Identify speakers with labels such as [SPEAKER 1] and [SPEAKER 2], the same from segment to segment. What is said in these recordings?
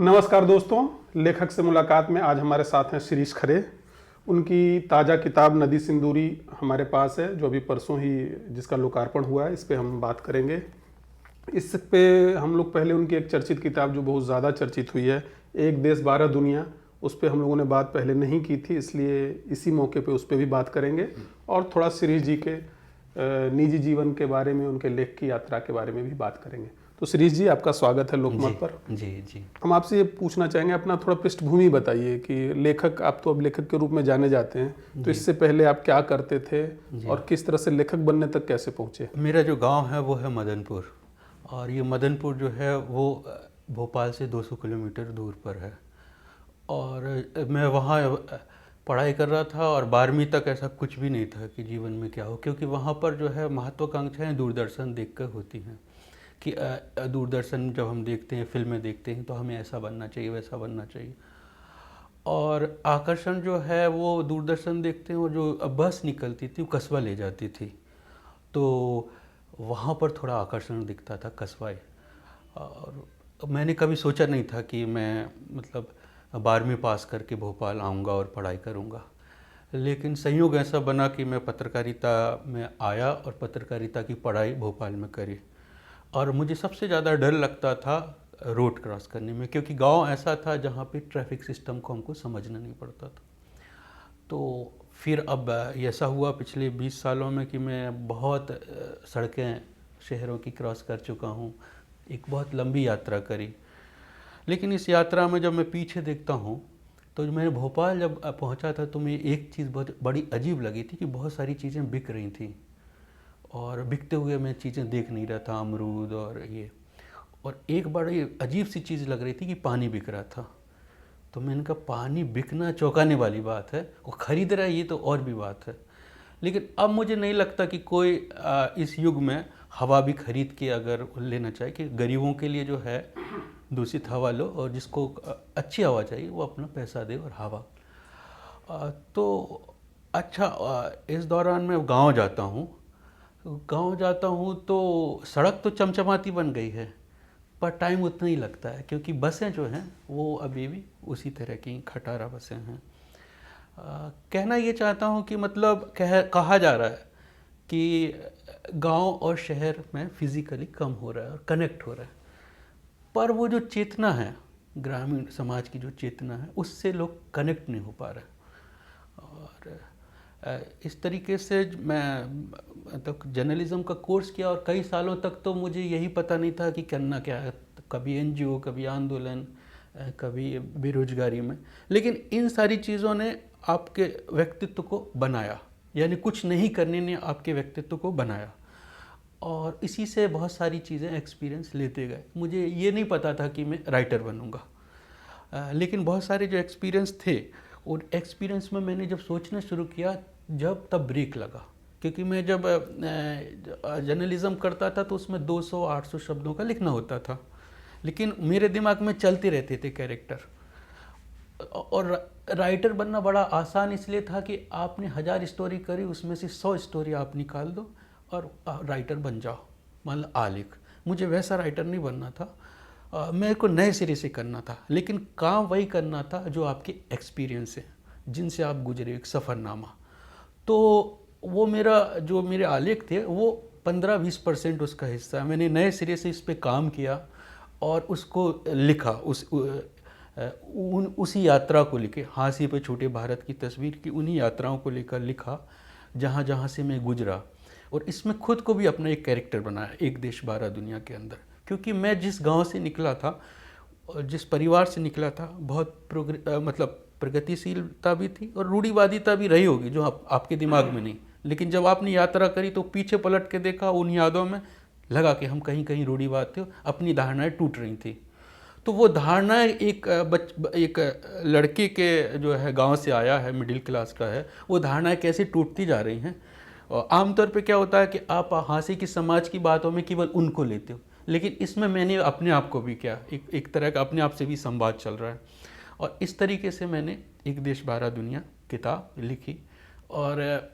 [SPEAKER 1] नमस्कार दोस्तों, लेखक से मुलाकात में आज हमारे साथ हैं शिरीष खरे। उनकी ताज़ा किताब नदी सिंदूरी हमारे पास है, जो अभी परसों ही जिसका लोकार्पण हुआ है। इस पे हम बात करेंगे। इस पे हम लोग पहले उनकी एक चर्चित किताब जो बहुत ज़्यादा चर्चित हुई है, एक देश 12 दुनिया, उस पर हम लोगों ने बात पहले नहीं की थी, इसलिए इसी मौके पे उस पर भी बात करेंगे और थोड़ा शिरीष जी के निजी जीवन के बारे में, उनके लेख की यात्रा के बारे में भी बात करेंगे। तो शिरीष जी, आपका स्वागत है लोकमत पर।
[SPEAKER 2] जी जी।
[SPEAKER 1] हम आपसे ये पूछना चाहेंगे, अपना थोड़ा पृष्ठभूमि बताइए कि लेखक, आप तो अब लेखक के रूप में जाने जाते हैं, तो इससे पहले आप क्या करते थे और किस तरह से लेखक बनने तक कैसे पहुँचे?
[SPEAKER 2] मेरा जो गांव है वो है मदनपुर, और ये मदनपुर जो है वो भोपाल से 200 किलोमीटर दूर पर है। और मैं वहाँ पढ़ाई कर रहा था और 12वीं तक ऐसा कुछ भी नहीं था कि जीवन में क्या हो, क्योंकि वहाँ पर जो है महत्वाकांक्षाएं दूरदर्शन देखकर होती हैं कि दूरदर्शन जब हम देखते हैं, फिल्में देखते हैं, तो हमें ऐसा बनना चाहिए, वैसा बनना चाहिए। और आकर्षण जो है वो दूरदर्शन देखते हैं, और जो बस निकलती थी वो कस्बा ले जाती थी, तो वहाँ पर थोड़ा आकर्षण दिखता था, कस्बाए। और मैंने कभी सोचा नहीं था कि मैं मतलब 12वीं पास करके भोपाल आऊँगा और पढ़ाई करूँगा। लेकिन संयोग ऐसा बना कि मैं पत्रकारिता में आया और पत्रकारिता की पढ़ाई भोपाल में करी। और मुझे सबसे ज़्यादा डर लगता था रोड क्रॉस करने में, क्योंकि गांव ऐसा था जहाँ पे ट्रैफिक सिस्टम को हमको समझना नहीं पड़ता था। तो फिर अब ऐसा हुआ पिछले 20 सालों में कि मैं बहुत सड़कें शहरों की क्रॉस कर चुका हूँ, एक बहुत लंबी यात्रा करी। लेकिन इस यात्रा में जब मैं पीछे देखता हूँ, तो मैंने भोपाल जब पहुँचा था, तो मुझे एक चीज़ बहुत बड़ी अजीब लगी थी कि बहुत सारी चीज़ें बिक रही थी, और बिकते हुए मैं चीज़ें देख नहीं रहा था, अमरूद और ये। और एक बड़ी अजीब सी चीज़ लग रही थी कि पानी बिक रहा था। तो मैंने कहा पानी बिकना चौंकाने वाली बात है, वो खरीद रहा है ये तो और भी बात है। लेकिन अब मुझे नहीं लगता कि कोई इस युग में हवा भी खरीद के अगर लेना चाहे, कि गरीबों के लिए जो है दूषित हवा लो, और जिसको अच्छी हवा चाहिए वो अपना पैसा दे और हवा। तो अच्छा, इस दौरान मैं गांव जाता हूँ तो सड़क तो चमचमाती बन गई है, पर टाइम उतना ही लगता है, क्योंकि बसें जो हैं वो अभी भी उसी तरह की खटारा बसें हैं। कहना ये चाहता हूँ कि मतलब कहा जा रहा है कि गांव और शहर में फिज़िकली कम हो रहा है और कनेक्ट हो रहा है, पर वो जो चेतना है, ग्रामीण समाज की जो चेतना है, उससे लोग कनेक्ट नहीं हो पा रहे। और इस तरीके से मैं तो जर्नलिज्म का कोर्स किया, और कई सालों तक तो मुझे यही पता नहीं था कि करना क्या है। कभी एनजीओ, कभी आंदोलन, कभी बेरोजगारी में। लेकिन इन सारी चीज़ों ने आपके व्यक्तित्व को बनाया, यानी कुछ नहीं करने ने आपके व्यक्तित्व को बनाया, और इसी से बहुत सारी चीज़ें एक्सपीरियंस लेते गए। मुझे ये नहीं पता था कि मैं राइटर बनूंगा, लेकिन बहुत सारे जो एक्सपीरियंस थे, और एक्सपीरियंस में मैंने जब सोचना शुरू किया, जब तब ब्रेक लगा। क्योंकि मैं जब जर्नलिज्म करता था तो उसमें 200-800 शब्दों का लिखना होता था, लेकिन मेरे दिमाग में चलते रहते थे कैरेक्टर। और राइटर बनना बड़ा आसान इसलिए था कि आपने 1000 स्टोरी करी, उसमें से 100 स्टोरी आप निकाल दो और राइटर बन जाओ, मतलब आलेख। मुझे वैसा राइटर नहीं बनना था, मेरे को नए सिरे से करना था, लेकिन काम वही करना था जो आपके एक्सपीरियंस है, जिनसे आप गुजरे, एक सफ़रनामा। तो वो जो मेरे आलेख थे वो 15-20% उसका हिस्सा है। मैंने नए सिरे से इस पे काम किया और उसको लिखा, उसी यात्रा को लिखे, हाँसी पे छोटे भारत की तस्वीर की उन्हीं यात्राओं को लेकर लिखा जहाँ जहाँ से मैं गुजरा। और इसमें खुद को भी अपना एक कैरेक्टर बनाया, एक देश 12 दुनिया के अंदर। क्योंकि मैं जिस गांव से निकला था, जिस परिवार से निकला था, बहुत मतलब प्रगतिशीलता भी थी और रूढ़िवादिता भी रही होगी, जो आपके दिमाग में नहीं। लेकिन जब आपने यात्रा करी तो पीछे पलट के देखा, उन यादों में लगा कि हम कहीं कहीं रूढ़िवाद थे, अपनी धारणाएं टूट रही थी। तो वो धारणाएं एक लड़के के जो है गांव से आया है, मिडिल क्लास का है, वो धारणाएं कैसे टूटती जा रही हैं। और आमतौर पे क्या होता है कि आप हाँसी की समाज की बातों में केवल उनको लेते हो, लेकिन इसमें मैंने अपने आप को भी किया, एक तरह का अपने आप से भी संवाद चल रहा है। और इस तरीके से मैंने एक देश 12 दुनिया किताब लिखी, और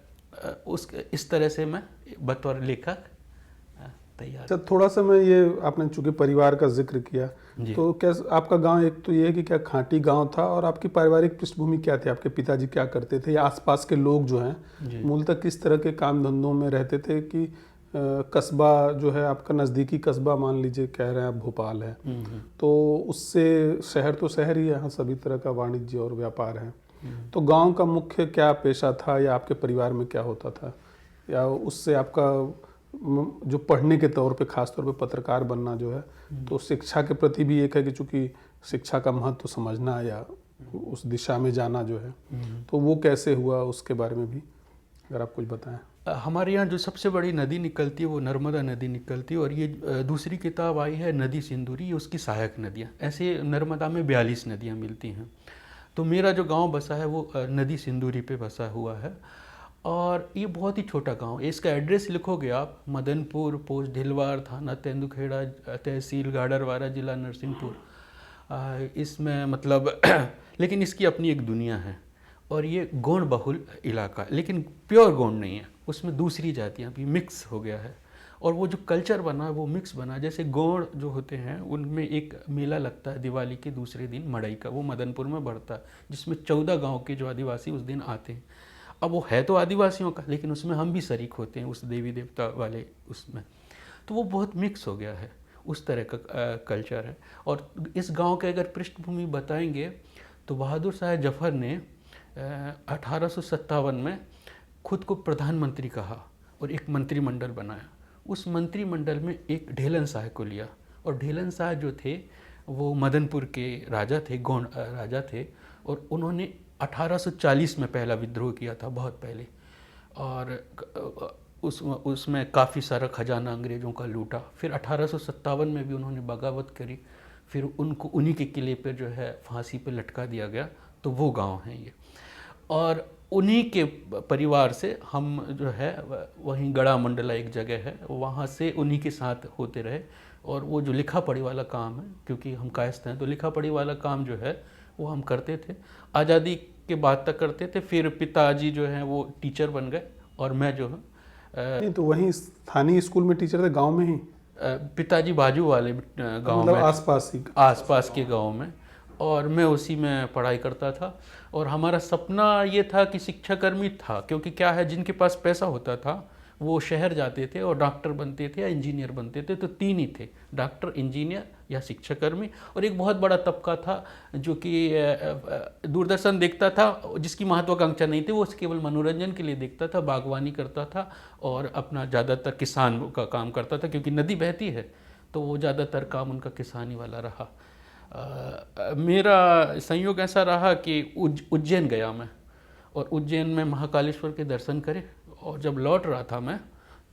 [SPEAKER 2] इस तरह से मैं बतौर लेखक तैयार।
[SPEAKER 1] अच्छा, थोड़ा सा मैं ये, आपने चूंकि परिवार का जिक्र किया,
[SPEAKER 2] जी।
[SPEAKER 1] तो क्या आपका गांव, एक तो ये है कि क्या खांटी गांव था, और आपकी पारिवारिक पृष्ठभूमि क्या थी? आपके पिताजी क्या करते थे, या आसपास के लोग जो हैं
[SPEAKER 2] जी।
[SPEAKER 1] मूलतः किस तरह के काम धंधों में रहते थे? कि कस्बा जो है आपका, नज़दीकी कस्बा मान लीजिए, कह रहे हैं आप भोपाल है, तो उससे शहर तो शहर ही है, यहाँ सभी तरह का वाणिज्य और व्यापार है, तो गांव का मुख्य क्या पेशा था, या आपके परिवार में क्या होता था, या उससे आपका जो पढ़ने के तौर पे, खास तौर पे पत्रकार बनना जो है, तो शिक्षा के प्रति भी एक है कि चूंकि शिक्षा का महत्व तो समझना, या उस दिशा में जाना जो है, तो वो कैसे हुआ, उसके बारे में भी अगर आप कुछ बताएं।
[SPEAKER 2] हमारे यहाँ जो सबसे बड़ी नदी निकलती है वो नर्मदा नदी निकलती है, और ये दूसरी किताब आई है नदी सिंदूरी, ये उसकी सहायक नदियाँ। ऐसे नर्मदा में 42 नदियाँ मिलती हैं। तो मेरा जो गांव बसा है वो नदी सिंदूरी पे बसा हुआ है, और ये बहुत ही छोटा गांव है। इसका एड्रेस लिखोगे आप, मदनपुर, पोस्ट ढिलवार, थाना तेंदुखेड़ा, तहसील गाडरवारा, जिला नरसिंहपुर। इसमें मतलब लेकिन इसकी अपनी एक दुनिया है, और ये गौड़ बहुल इलाका, लेकिन प्योर गौड़ नहीं है, उसमें दूसरी जातियाँ भी मिक्स हो गया है। और वो जो कल्चर बना वो मिक्स बना। जैसे गौड़ जो होते हैं उनमें एक मेला लगता है दिवाली के दूसरे दिन, मड़ई का, वो मदनपुर में बढ़ता है, जिसमें 14 गांव के जो आदिवासी उस दिन आते हैं। अब वो है तो आदिवासियों का, लेकिन उसमें हम भी शरीक होते हैं उस देवी देवता वाले उसमें। तो वो बहुत मिक्स हो गया है, उस तरह का कल्चर है। और इस गांव के अगर पृष्ठभूमि बताएंगे तो बहादुर शाह जफर ने 1857 में खुद को प्रधानमंत्री कहा और एक मंत्रिमंडल बनाया। उस मंत्रिमंडल में एक ढेलन शाह को लिया, और ढेलन शाह जो थे वो मदनपुर के राजा थे, गौड़ राजा थे, और उन्होंने 1840 में पहला विद्रोह किया था, बहुत पहले। और उसमें काफ़ी सारा खजाना अंग्रेज़ों का लूटा। फिर 1857 में भी उन्होंने बगावत करी, फिर उनको उन्हीं के किले पर जो है फांसी पे लटका दिया गया। तो वो गांव है ये, और उन्हीं के परिवार से हम जो है वहीं गड़ा मंडला एक जगह है, वहाँ से उन्हीं के साथ होते रहे। और वो जो लिखा पढ़ी वाला काम है, क्योंकि हम कायस्थ हैं, तो लिखा पढ़ी वाला काम जो है वो हम करते थे, आज़ादी के बाद तक करते थे। फिर पिताजी जो हैं वो टीचर बन गए, और मैं जो है
[SPEAKER 1] नहीं, तो वहीं स्थानीय स्कूल में टीचर थे, गांव में ही?
[SPEAKER 2] पिताजी बाजू वाले गांव
[SPEAKER 1] मतलब
[SPEAKER 2] में,
[SPEAKER 1] आसपास ही?
[SPEAKER 2] आसपास के गांव में, और मैं उसी में पढ़ाई करता था। और हमारा सपना ये था कि शिक्षाकर्मी था, क्योंकि क्या है, जिनके पास पैसा होता था वो शहर जाते थे और डॉक्टर बनते थे या इंजीनियर बनते थे। तो तीन ही थे, डॉक्टर, इंजीनियर या शिक्षाकर्मी। और एक बहुत बड़ा तबका था जो कि दूरदर्शन देखता था, जिसकी महत्वाकांक्षा नहीं थी, वो केवल मनोरंजन के लिए देखता था, बागवानी करता था, और अपना ज़्यादातर किसान का काम करता था, क्योंकि नदी बहती है तो वो ज़्यादातर काम उनका किसानी वाला रहा। मेरा संयोग ऐसा रहा कि उज्जैन गया मैं, और उज्जैन में महाकालेश्वर के दर्शन करे, और जब लौट रहा था मैं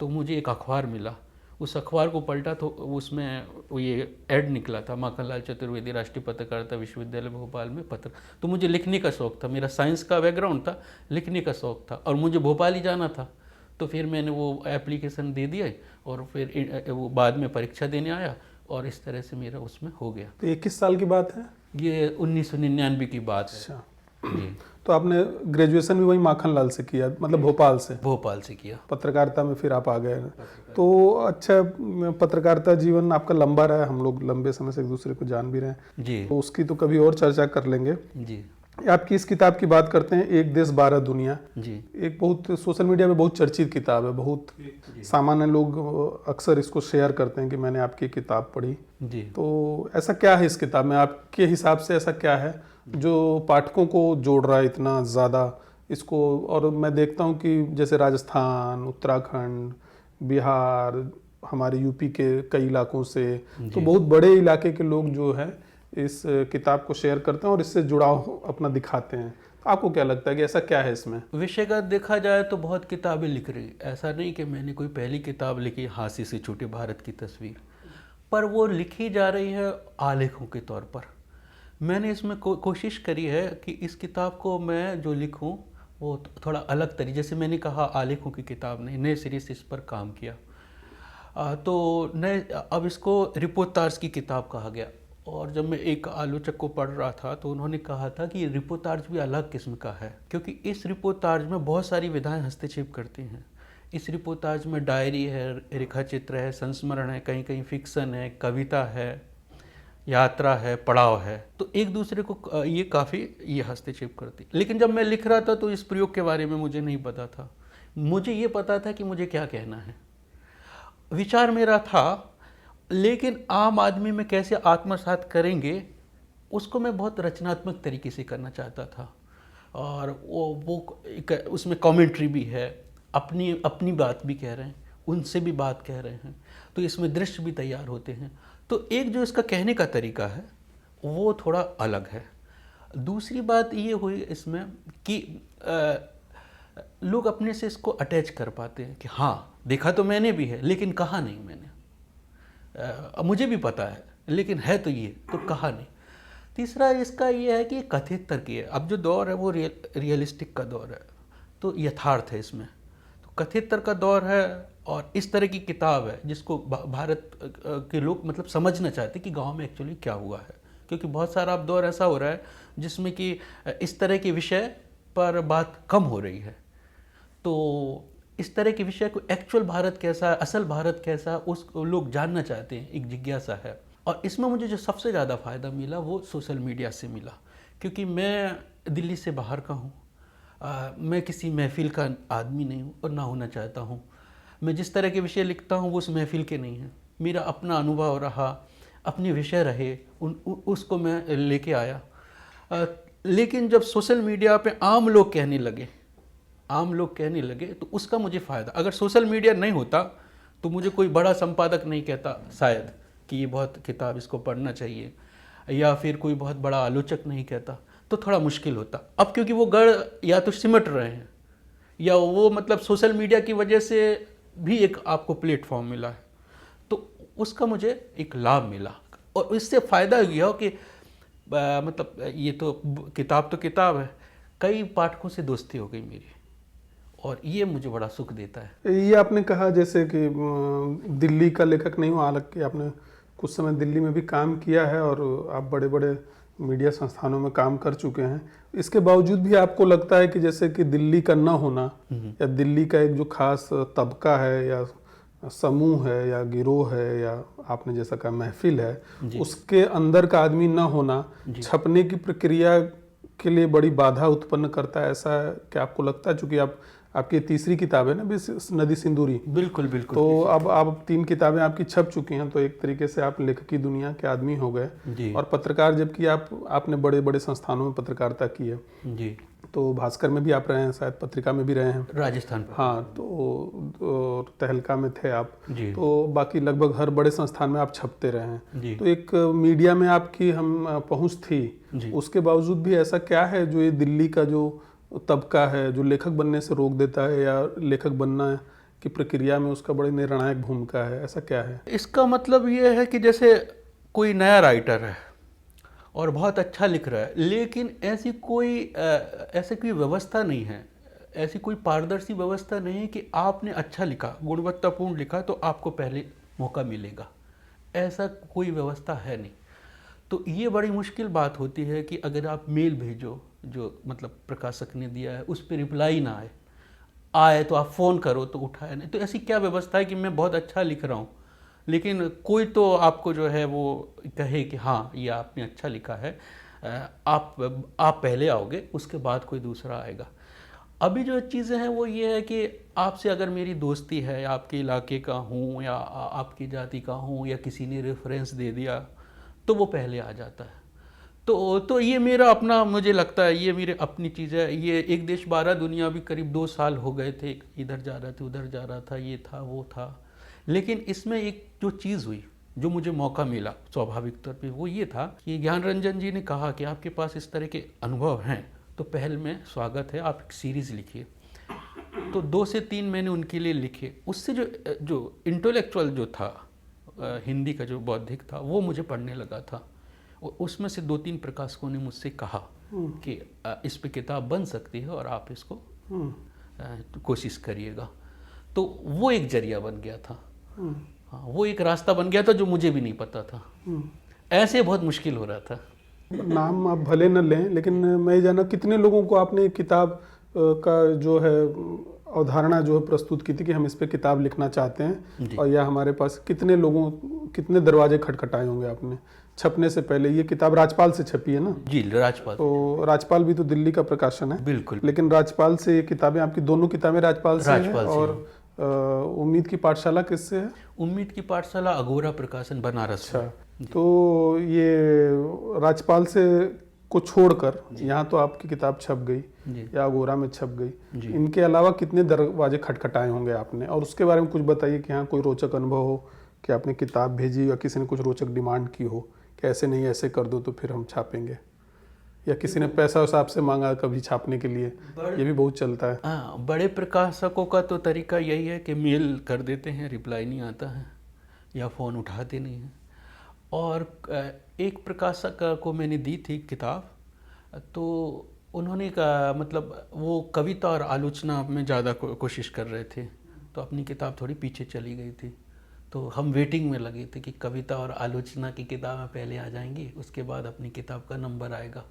[SPEAKER 2] तो मुझे एक अखबार मिला। उस अखबार को पलटा तो उसमें ये ऐड निकला था, माखनलाल चतुर्वेदी राष्ट्रीय पत्रकारिता विश्वविद्यालय भोपाल में पत्र। तो मुझे लिखने का शौक़ था, मेरा साइंस का बैकग्राउंड था, लिखने का शौक़ था, और मुझे भोपाल ही जाना था। तो फिर मैंने वो एप्लीकेशन दे दिया, और फिर वो बाद में परीक्षा देने आया, और इस तरह से मेरा उसमें हो गया।
[SPEAKER 1] तो ये किस साल की बात है?
[SPEAKER 2] ये 1999 की बात है।
[SPEAKER 1] अच्छा,
[SPEAKER 2] जी।
[SPEAKER 1] तो आपने ग्रेजुएशन भी वही माखनलाल से किया, मतलब भोपाल से?
[SPEAKER 2] भोपाल से किया।
[SPEAKER 1] पत्रकारिता में फिर आप आ गए। तो अच्छा, पत्रकारिता जीवन आपका लंबा रहा है, हम लोग लंबे समय से एक दूसरे को जान भी रहे हैं
[SPEAKER 2] जी।
[SPEAKER 1] तो उसकी तो कभी और चर्चा कर लेंगे
[SPEAKER 2] जी।
[SPEAKER 1] आपकी इस किताब की बात करते हैं, एक देश 12 दुनिया।
[SPEAKER 2] जी।
[SPEAKER 1] एक बहुत सोशल मीडिया पे बहुत चर्चित किताब है, बहुत सामान्य लोग अक्सर इसको शेयर करते हैं कि मैंने आपकी किताब पढ़ी।
[SPEAKER 2] जी।
[SPEAKER 1] तो ऐसा क्या है इस किताब में, आपके हिसाब से ऐसा क्या है जो पाठकों को जोड़ रहा है इतना ज़्यादा इसको? और मैं देखता हूँ कि जैसे राजस्थान, उत्तराखंड, बिहार, हमारे यूपी के कई इलाकों से, तो बहुत बड़े इलाके के लोग जो है इस किताब को शेयर करते हैं और इससे जुड़ाव अपना दिखाते हैं। आपको क्या लगता है कि ऐसा क्या है इसमें?
[SPEAKER 2] विषयगत देखा जाए तो बहुत किताबें लिख रही, ऐसा नहीं कि मैंने कोई पहली किताब लिखी हांसी से छूटे भारत की तस्वीर, पर वो लिखी जा रही है आलेखों के तौर पर। मैंने इसमें कोशिश करी है कि इस किताब को मैं जो लिखूं वो थोड़ा अलग तरीके, जैसे मैंने कहा आलेखों की किताब नहीं, नए सिरे से इस पर काम किया। तो नए अब इसको रिपोर्टाज की किताब कहा गया। और जब मैं एक आलोचक को पढ़ रहा था तो उन्होंने कहा था कि रिपोर्टाज भी अलग किस्म का है, क्योंकि इस रिपोर्टाज में बहुत सारी विधाएं हस्तक्षेप करती हैं। इस रिपोर्टाज में डायरी है, रेखा चित्र है, संस्मरण है, कहीं कहीं फिक्सन है, कविता है, यात्रा है, पड़ाव है। तो एक दूसरे को ये काफ़ी ये हस्तक्षेप करती। लेकिन जब मैं लिख रहा था तो इस प्रयोग के बारे में मुझे नहीं पता था। मुझे ये पता था कि मुझे क्या कहना है, विचार मेरा था, लेकिन आम आदमी में कैसे आत्मसात करेंगे उसको मैं बहुत रचनात्मक तरीके से करना चाहता था। और वो उसमें कमेंट्री भी है, अपनी अपनी बात भी कह रहे हैं, उनसे भी बात कह रहे हैं, तो इसमें दृश्य भी तैयार होते हैं। तो एक जो इसका कहने का तरीका है वो थोड़ा अलग है। दूसरी बात ये हुई इसमें कि लोग अपने से इसको अटैच कर पाते हैं कि हाँ देखा तो मैंने भी है लेकिन कहा नहीं मैंने, मुझे भी पता है लेकिन है तो ये तो कहा नहीं। तीसरा इसका ये है कि कथित तर्क है। अब जो दौर है वो रियलिस्टिक का दौर है, तो यथार्थ है इसमें, तो कथित तर्क का दौर है। और इस तरह की किताब है जिसको भारत के लोग मतलब समझना चाहते हैं कि गांव में एक्चुअली क्या हुआ है, क्योंकि बहुत सारा अब दौर ऐसा हो रहा है जिसमें कि इस तरह के विषय पर बात कम हो रही है। तो इस तरह के विषय को एक्चुअल भारत कैसा है, असल भारत कैसा है, उस लोग जानना चाहते हैं, एक जिज्ञासा है। और इसमें मुझे जो सबसे ज़्यादा फ़ायदा मिला वो सोशल मीडिया से मिला, क्योंकि मैं दिल्ली से बाहर का हूँ, मैं किसी महफिल का आदमी नहीं हूँ और ना होना चाहता हूँ। मैं जिस तरह के विषय लिखता हूँ वो उस महफिल के नहीं हैं, मेरा अपना अनुभव रहा, अपने विषय रहे, उसको मैं लेके आया। लेकिन जब सोशल मीडिया पे आम लोग कहने लगे तो उसका मुझे फ़ायदा। अगर सोशल मीडिया नहीं होता तो मुझे कोई बड़ा संपादक नहीं कहता शायद कि ये बहुत किताब इसको पढ़ना चाहिए, या फिर कोई बहुत बड़ा आलोचक नहीं कहता, तो थोड़ा मुश्किल होता। अब क्योंकि वो गढ़ या तो सिमट रहे हैं या वो मतलब सोशल मीडिया की वजह से भी एक आपको प्लेटफॉर्म मिला है, तो उसका मुझे एक लाभ मिला। और इससे फ़ायदा यह हो कि मतलब ये तो किताब है, कई पाठकों से दोस्ती हो गई मेरी, और ये मुझे बड़ा सुख देता है।
[SPEAKER 1] ये आपने कहा जैसे कि दिल्ली का लेखक नहीं हो, हालांकि आपने कुछ समय दिल्ली में भी काम किया है और आप बड़े बड़े मीडिया संस्थानों में काम कर चुके हैं। इसके बावजूद भी आपको लगता है कि जैसे कि दिल्ली का न होना या दिल्ली का एक जो खास तबका है या समूह है या गिरोह है या आपने जैसा कहा महफिल है, उसके अंदर का आदमी न होना छपने की प्रक्रिया के लिए बड़ी बाधा उत्पन्न करता है, ऐसा क्या आपको लगता है? चूंकि आपकी तीसरी किताब है ना नदी सिंदूरी।
[SPEAKER 2] बिल्कुल बिल्कुल।
[SPEAKER 1] तो अब 3 किताबें आपकी छप चुकी हैं, तो एक तरीके से आप लेखकी दुनिया के आदमी हो गए और पत्रकार, जबकि आपने बड़े बड़े संस्थानों में पत्रकारिता की है जी। तो भास्कर में भी आप रहे हैं, शायद पत्रिका में भी रहे हैं,
[SPEAKER 2] राजस्थान पर।
[SPEAKER 1] हाँ, तो तहलका में थे आप जी। तो बाकी लगभग हर बड़े संस्थान में आप छपते रहे हैं, तो एक मीडिया में आपकी हम पहुंच थी। उसके बावजूद भी ऐसा क्या है जो ये दिल्ली का जो तबका है जो लेखक बनने से रोक देता है, या लेखक बनना की प्रक्रिया में उसका बड़ी निर्णायक भूमिका है, ऐसा क्या है?
[SPEAKER 2] इसका मतलब ये है कि जैसे कोई नया राइटर है और बहुत अच्छा लिख रहा है, लेकिन ऐसी कोई व्यवस्था नहीं है, ऐसी कोई पारदर्शी व्यवस्था नहीं है कि आपने अच्छा लिखा, गुणवत्तापूर्ण लिखा तो आपको पहले मौका मिलेगा, ऐसा कोई व्यवस्था है नहीं। तो ये बड़ी मुश्किल बात होती है कि अगर आप मेल भेजो जो मतलब प्रकाशक ने दिया है उस पर रिप्लाई ना आए तो आप फ़ोन करो तो उठाए नहीं, तो ऐसी क्या व्यवस्था है कि मैं बहुत अच्छा लिख रहा हूँ लेकिन कोई तो आपको जो है वो कहे कि हाँ ये आपने अच्छा लिखा है, आप पहले आओगे उसके बाद कोई दूसरा आएगा। अभी जो चीज़ें हैं वो ये है कि आपसे अगर मेरी दोस्ती है, आपके इलाके का हूँ या आपकी जाति का हूँ या किसी ने रेफरेंस दे दिया तो वो पहले आ जाता है। तो ये मेरा अपना, मुझे लगता है ये मेरी अपनी चीज़ है। ये एक देश 12 दुनिया भी करीब 2 साल हो गए थे, इधर जा रहा था उधर जा रहा था, ये था वो था, लेकिन इसमें एक जो चीज़ हुई जो मुझे मौका मिला स्वाभाविक तौर पे वो ये था कि ज्ञान रंजन जी ने कहा कि आपके पास इस तरह के अनुभव हैं तो पहल में स्वागत है, आप एक सीरीज़ लिखिए। तो 2 से 3 मैंने उनके लिए लिखे। उससे जो इंटेलेक्चुअल जो था, हिंदी का जो बौद्धिक था वो मुझे पढ़ने लगा था, और उसमें से 2-3 प्रकाशकों ने मुझसे कहा कि इस पे किताब बन सकती है और आप इसको कोशिश करिएगा। तो वो एक जरिया बन गया था, हाँ, वो एक रास्ता बन गया था जो मुझे भी नहीं पता था। ऐसे बहुत मुश्किल हो रहा था।
[SPEAKER 1] नाम आप भले न लें, लेकिन मैं जाना कितने लोगों को आपने किताब का जो है अवधारणा जो है प्रस्तुत की थी कि हम इस पे किताब लिखना चाहते
[SPEAKER 2] जी।
[SPEAKER 1] हैं, और यह हमारे पास कितने दरवाजे खटखटाए होंगे आपने छपने से पहले? ये किताब राजपाल से छपी है ना?
[SPEAKER 2] जी, राजपाल।
[SPEAKER 1] तो राजपाल भी तो दिल्ली का प्रकाशन है,
[SPEAKER 2] बिल्कुल।
[SPEAKER 1] लेकिन राजपाल से ये किताबें, आपकी दोनों किताबें राजपाल से हैं,
[SPEAKER 2] राजपाल से
[SPEAKER 1] और उम्मीद की पाठशाला किससे है?
[SPEAKER 2] उम्मीद की पाठशाला अघोरा प्रकाशन बनारस
[SPEAKER 1] अच्छा,
[SPEAKER 2] में।
[SPEAKER 1] तो ये राजपाल से को छोड़कर यहाँ तो आपकी किताब छप गई
[SPEAKER 2] जी।
[SPEAKER 1] या अघोरा में छप गई,
[SPEAKER 2] जी।
[SPEAKER 1] इनके अलावा कितने दरवाजे खटखटाए होंगे आपने? और उसके बारे में कुछ बताइए कि हाँ कोई रोचक अनुभव हो कि आपने किताब भेजी या किसी ने कुछ रोचक डिमांड की हो कि ऐसे नहीं ऐसे कर दो तो फिर हम छापेंगे, या किसी ने पैसा वैसा आपसे मांगा कभी छापने के लिए? ये भी बहुत चलता है।
[SPEAKER 2] हाँ, बड़े प्रकाशकों का तो तरीका यही है कि मेल कर देते हैं, रिप्लाई नहीं आता है या फ़ोन उठाते नहीं हैं। और एक प्रकाशक को मैंने दी थी किताब, तो उन्होंने मतलब वो कविता और आलोचना में ज़्यादा कोशिश कर रहे थे, तो अपनी किताब थोड़ी पीछे चली गई थी। तो हम वेटिंग में लगे थे कि कविता और आलोचना की किताबें पहले आ जाएंगी, उसके बाद अपनी किताब का नंबर आएगा।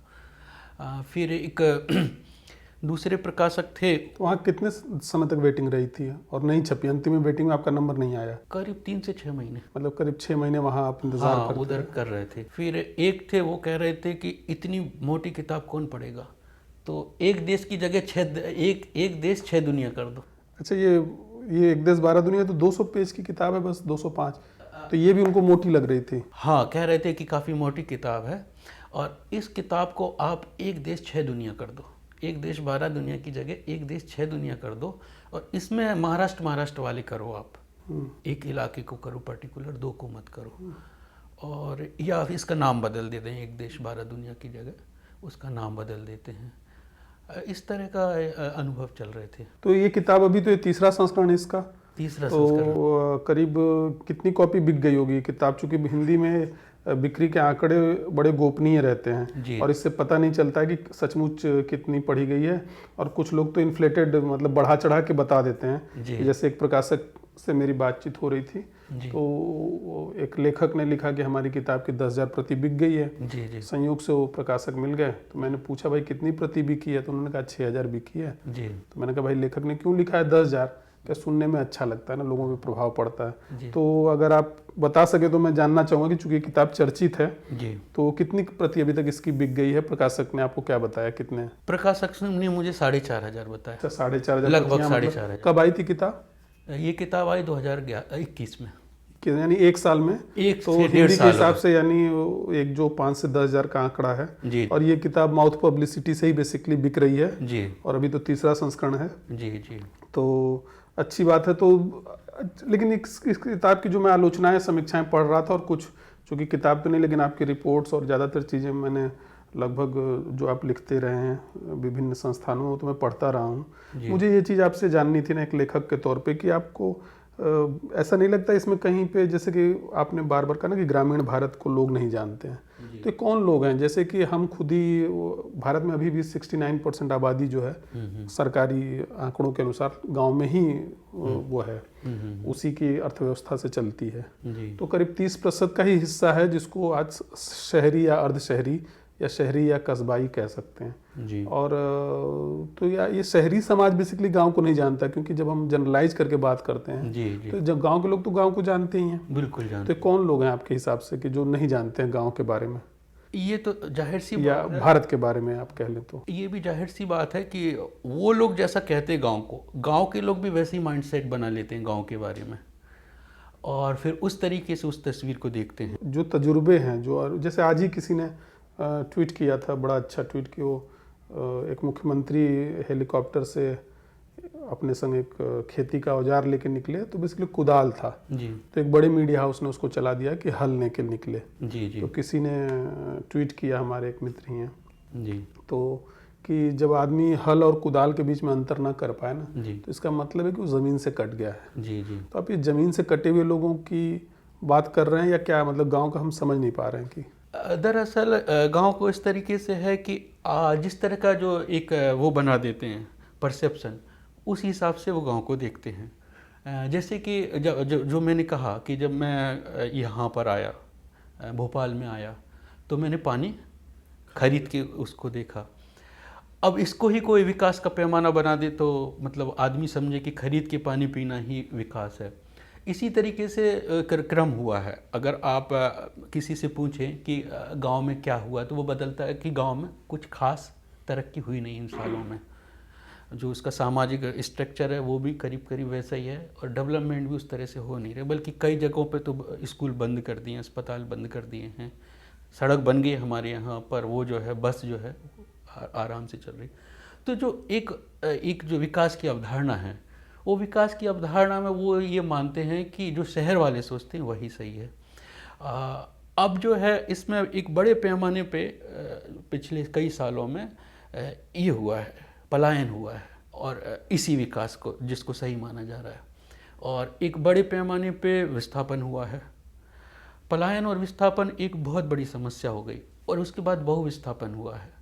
[SPEAKER 2] फिर एक दूसरे प्रकाशक थे।
[SPEAKER 1] तो वहाँ कितने समय तक वेटिंग रही थी और नहीं छपी? अंतिम में वेटिंग में आपका नंबर नहीं आया?
[SPEAKER 2] करीब 3 से 6 महीने।
[SPEAKER 1] मतलब करीब 6 महीने वहाँ आप इंतजार
[SPEAKER 2] हाँ,
[SPEAKER 1] करते
[SPEAKER 2] उधर
[SPEAKER 1] रहे।
[SPEAKER 2] कर रहे थे। फिर एक थे, वो कह रहे थे कि इतनी मोटी किताब कौन पढ़ेगा, तो एक देश की जगह एक देश 6 दुनिया कर दो।
[SPEAKER 1] अच्छा, ये एक देश 12 दुनिया तो 200 पेज की किताब है, बस 205, तो ये भी उनको मोटी लग रही थी?
[SPEAKER 2] हाँ, कह रहे थे कि काफ़ी मोटी किताब है, और इस किताब को आप एक देश 6 दुनिया कर दो, एक देश 12 दुनिया की जगह एक देश 6 दुनिया कर दो, और इसमें महाराष्ट्र वाले करो आप, एक इलाके को करो पर्टिकुलर, 2 को मत करो, और या इसका नाम बदल देते हैं, एक देश 12 दुनिया की जगह उसका नाम बदल देते हैं। इस तरह का अनुभव चल रहे थे।
[SPEAKER 1] तो ये किताब अभी तो ये तीसरा संस्करण है इसका?
[SPEAKER 2] तीसरा संस्करण।
[SPEAKER 1] तो करीब कितनी कॉपी बिक गई होगी किताब? चूंकि हिंदी में बिक्री के आंकड़े बड़े गोपनीय रहते हैं
[SPEAKER 2] जी।
[SPEAKER 1] और इससे पता नहीं चलता है कि सचमुच कितनी पढ़ी गई है, और कुछ लोग तो इन्फ्लेटेड मतलब बढ़ा चढ़ा के बता देते हैं।
[SPEAKER 2] जी।
[SPEAKER 1] जैसे एक प्रकाशक से मेरी बातचीत हो रही थी,
[SPEAKER 2] जी।
[SPEAKER 1] तो एक लेखक ने लिखा कि हमारी किताब की 10,000 प्रति बिक गई है।
[SPEAKER 2] जी। जी।
[SPEAKER 1] संयोग से वो प्रकाशक मिल गए, तो मैंने पूछा भाई कितनी प्रति बिकी है, तो उन्होंने कहा 6,000 बिकी है।
[SPEAKER 2] जी।
[SPEAKER 1] तो मैंने कहा भाई लेखक ने क्यों लिखा है 10,000? क्या सुनने में अच्छा लगता है ना, लोगों पे प्रभाव पड़ता है। तो अगर आप बता सके तो मैं जानना चाहूँगा कि चूंकि किताब चर्चित है,
[SPEAKER 2] जी,
[SPEAKER 1] तो कितनी प्रति अभी तक इसकी बिक गई है? प्रकाशक ने आपको क्या बताया कितने?
[SPEAKER 2] प्रकाशक ने मुझे 4,500 बताया।
[SPEAKER 1] अच्छा, 4,500
[SPEAKER 2] लगभग
[SPEAKER 1] प्रतियां,
[SPEAKER 2] 4,500।
[SPEAKER 1] कब आई थी किताब?
[SPEAKER 2] ये किताब आई 2021 में।
[SPEAKER 1] यानी एक साल में?
[SPEAKER 2] एक
[SPEAKER 1] तो
[SPEAKER 2] से डेढ़
[SPEAKER 1] हिंदी के
[SPEAKER 2] साल
[SPEAKER 1] हिसाब से यानी एक जो 5 से 10,000 का आंकड़ा है।
[SPEAKER 2] जी।
[SPEAKER 1] और ये किताब माउथ पब्लिसिटी से ही बेसिकली बिक रही है।
[SPEAKER 2] जी।
[SPEAKER 1] और अभी तो तीसरा संस्करण है।
[SPEAKER 2] जी। जी।
[SPEAKER 1] तो अच्छी बात है। तो लेकिन इस किताब की जो मैं आलोचनाएं समीक्षाएं पढ़ रहा था, और कुछ चूँकि किताब तो नहीं लेकिन आपकी रिपोर्ट्स और ज़्यादातर चीज़ें मैंने लगभग जो आप लिखते रहे हैं विभिन्न संस्थानों में, तो मैं पढ़ता रहा हूँ। मुझे ये चीज़ आपसे जाननी थी ना एक लेखक के तौर पे, कि आपको ऐसा नहीं लगता इसमें कहीं पे, जैसे कि आपने बार बार कहा ना कि ग्रामीण भारत को लोग नहीं जानते हैं, तो कौन लोग हैं? जैसे कि हम खुद ही, भारत में अभी भी 69% आबादी जो है सरकारी आंकड़ों के अनुसार गांव में ही वो है, उसी की अर्थव्यवस्था से चलती है। तो करीब 30% का ही हिस्सा है जिसको आज शहरी या अर्ध शहरी या शहरी या कस्बाई कह सकते हैं।
[SPEAKER 2] जी।
[SPEAKER 1] और तो या ये शहरी समाज बेसिकली गांव को नहीं जानता, क्योंकि जब हम जनरलाइज करके बात करते हैं,
[SPEAKER 2] जी।
[SPEAKER 1] तो जब गांव के लोग तो गांव को जानते ही हैं।
[SPEAKER 2] बिल्कुल जानते।
[SPEAKER 1] तो कौन लोग हैं आपके हिसाब से कि जो नहीं जानते हैं गांव के बारे में?
[SPEAKER 2] ये तो जाहिर सी
[SPEAKER 1] या
[SPEAKER 2] बात है,
[SPEAKER 1] भारत के बारे में आप कह लें तो
[SPEAKER 2] ये भी जाहिर सी बात है कि वो लोग जैसा कहते हैं गांव को, गांव के लोग भी वैसे ही माइंडसेट बना लेते हैं गांव के बारे में, और फिर उस तरीके से उस तस्वीर को देखते हैं।
[SPEAKER 1] जो तजुर्बे हैं, जो जैसे आज ही किसी ने ट्वीट किया था, बड़ा अच्छा ट्वीट, कि वो एक मुख्यमंत्री हेलीकॉप्टर से अपने संग एक खेती का औजार लेके निकले, तो बेसिकली कुदाल था।
[SPEAKER 2] जी।
[SPEAKER 1] तो एक बड़े मीडिया हाउस ने उसको चला दिया कि हल लेके निकले।
[SPEAKER 2] जी। जी।
[SPEAKER 1] तो किसी ने ट्वीट किया, हमारे एक मित्र ही हैं,
[SPEAKER 2] जी।
[SPEAKER 1] तो कि जब आदमी हल और कुदाल के बीच में अंतर ना कर पाए ना,
[SPEAKER 2] जी।
[SPEAKER 1] तो इसका मतलब है कि वो ज़मीन से कट गया है।
[SPEAKER 2] जी। जी।
[SPEAKER 1] तो आप ये ज़मीन से कटे हुए लोगों की बात कर रहे हैं या क्या? मतलब गांव का हम समझ नहीं पा रहे हैं कि
[SPEAKER 2] दरअसल गांव को इस तरीके से है कि जिस तरह का जो एक वो बना देते हैं परसेप्शन, उस हिसाब से वो गांव को देखते हैं। जैसे कि जो मैंने कहा कि जब मैं यहाँ पर आया, भोपाल में आया, तो मैंने पानी खरीद के उसको देखा, अब इसको ही कोई विकास का पैमाना बना दे तो मतलब आदमी समझे कि खरीद के पानी पीना ही विकास है। इसी तरीके से क्रम हुआ है। अगर आप किसी से पूछें कि गांव में क्या हुआ, तो वो बदलता है कि गांव में कुछ खास तरक्की हुई नहीं इन सालों में। जो उसका सामाजिक स्ट्रक्चर है वो भी करीब करीब वैसा ही है, और डेवलपमेंट भी उस तरह से हो नहीं रहे, बल्कि कई जगहों पे तो स्कूल बंद कर दिए हैं, अस्पताल बंद कर दिए हैं, सड़क बन गई हमारे यहाँ पर, वो जो है बस जो है आराम से चल रही। तो जो एक जो विकास की अवधारणा है, वो विकास की अवधारणा में वो ये मानते हैं कि जो शहर वाले सोचते हैं वही सही है। अब जो है इसमें एक बड़े पैमाने पे पिछले कई सालों में ये हुआ है, पलायन हुआ है, और इसी विकास को जिसको सही माना जा रहा है, और एक बड़े पैमाने पे विस्थापन हुआ है। पलायन और विस्थापन एक बहुत बड़ी समस्या हो गई, और उसके बाद बहुविस्थापन हुआ है।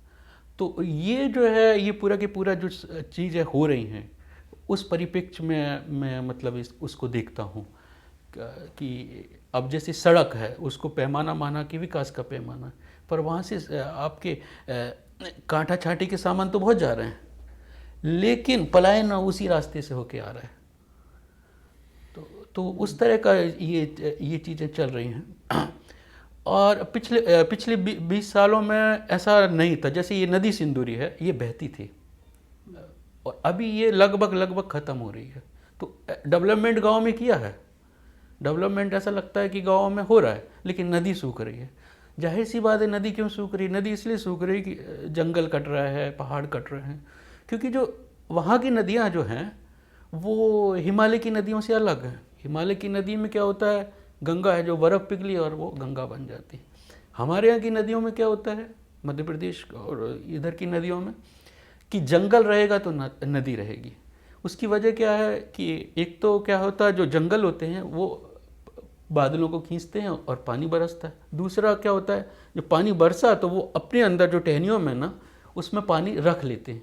[SPEAKER 2] तो ये जो है ये पूरा के पूरा जो चीज़ें हो रही हैं, उस परिप्रेक्ष्य में मैं मतलब उसको देखता हूँ कि अब जैसे सड़क है उसको पैमाना माना कि विकास का पैमाना, पर वहाँ से आपके कांटा छाटी के सामान तो बहुत जा रहे हैं, लेकिन पलायन उसी रास्ते से होके आ रहा है। तो उस तरह का ये चीज़ें चल रही हैं। और पिछले 20 सालों में ऐसा नहीं था। जैसे ये नदी सिंदूरी है, ये बहती थी और अभी ये लगभग ख़त्म हो रही है। तो डेवलपमेंट गांव में किया है, डेवलपमेंट ऐसा लगता है कि गांव में हो रहा है, लेकिन नदी सूख रही है। जाहिर सी बात है, नदी क्यों सूख रही है? नदी इसलिए सूख रही है कि जंगल कट रहा है, पहाड़ कट रहे हैं, क्योंकि जो वहाँ की नदियाँ जो हैं वो हिमालय की नदियों से अलग हैं। हिमालय की नदी में क्या होता है, गंगा है जो बर्फ़ पिघली और वो गंगा बन जाती है। हमारे यहाँ की नदियों में क्या होता है, मध्य प्रदेश और इधर की नदियों में, कि जंगल रहेगा तो नदी रहेगी। उसकी वजह क्या है कि एक तो क्या होता है, जो जंगल होते हैं वो बादलों को खींचते हैं और पानी बरसता है। दूसरा क्या होता है, जो पानी बरसा तो वो अपने अंदर जो टहनियों में ना उसमें पानी रख लेते हैं,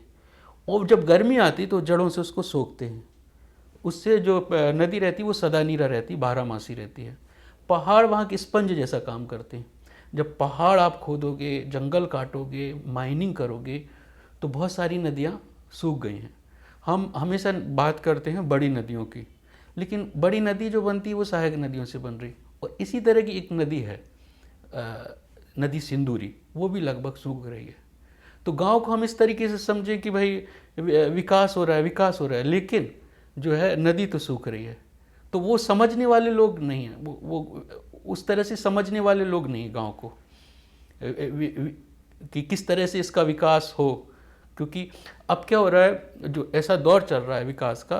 [SPEAKER 2] और जब गर्मी आती तो जड़ों से उसको सोखते हैं। उससे जो नदी रहती है वो सदा नीरा रहती, 12 मासी रहती है। पहाड़ वहाँ के स्पंज जैसा काम करते हैं। जब पहाड़ आप खोदोगे, जंगल काटोगे, माइनिंग करोगे, तो बहुत सारी नदियाँ सूख गई हैं। हम हमेशा बात करते हैं बड़ी नदियों की, लेकिन बड़ी नदी जो बनती है वो सहायक नदियों से बन रही। और इसी तरह की एक नदी है नदी सिंदूरी, वो भी लगभग सूख रही है। तो गांव को हम इस तरीके से समझें कि भाई विकास हो रहा है, लेकिन जो है नदी तो सूख रही है। तो वो समझने वाले लोग नहीं हैं, वो उस तरह से समझने वाले लोग नहीं हैं गाँव को कि किस तरह से इसका विकास हो। क्योंकि अब क्या हो रहा है, जो ऐसा दौर चल रहा है विकास का,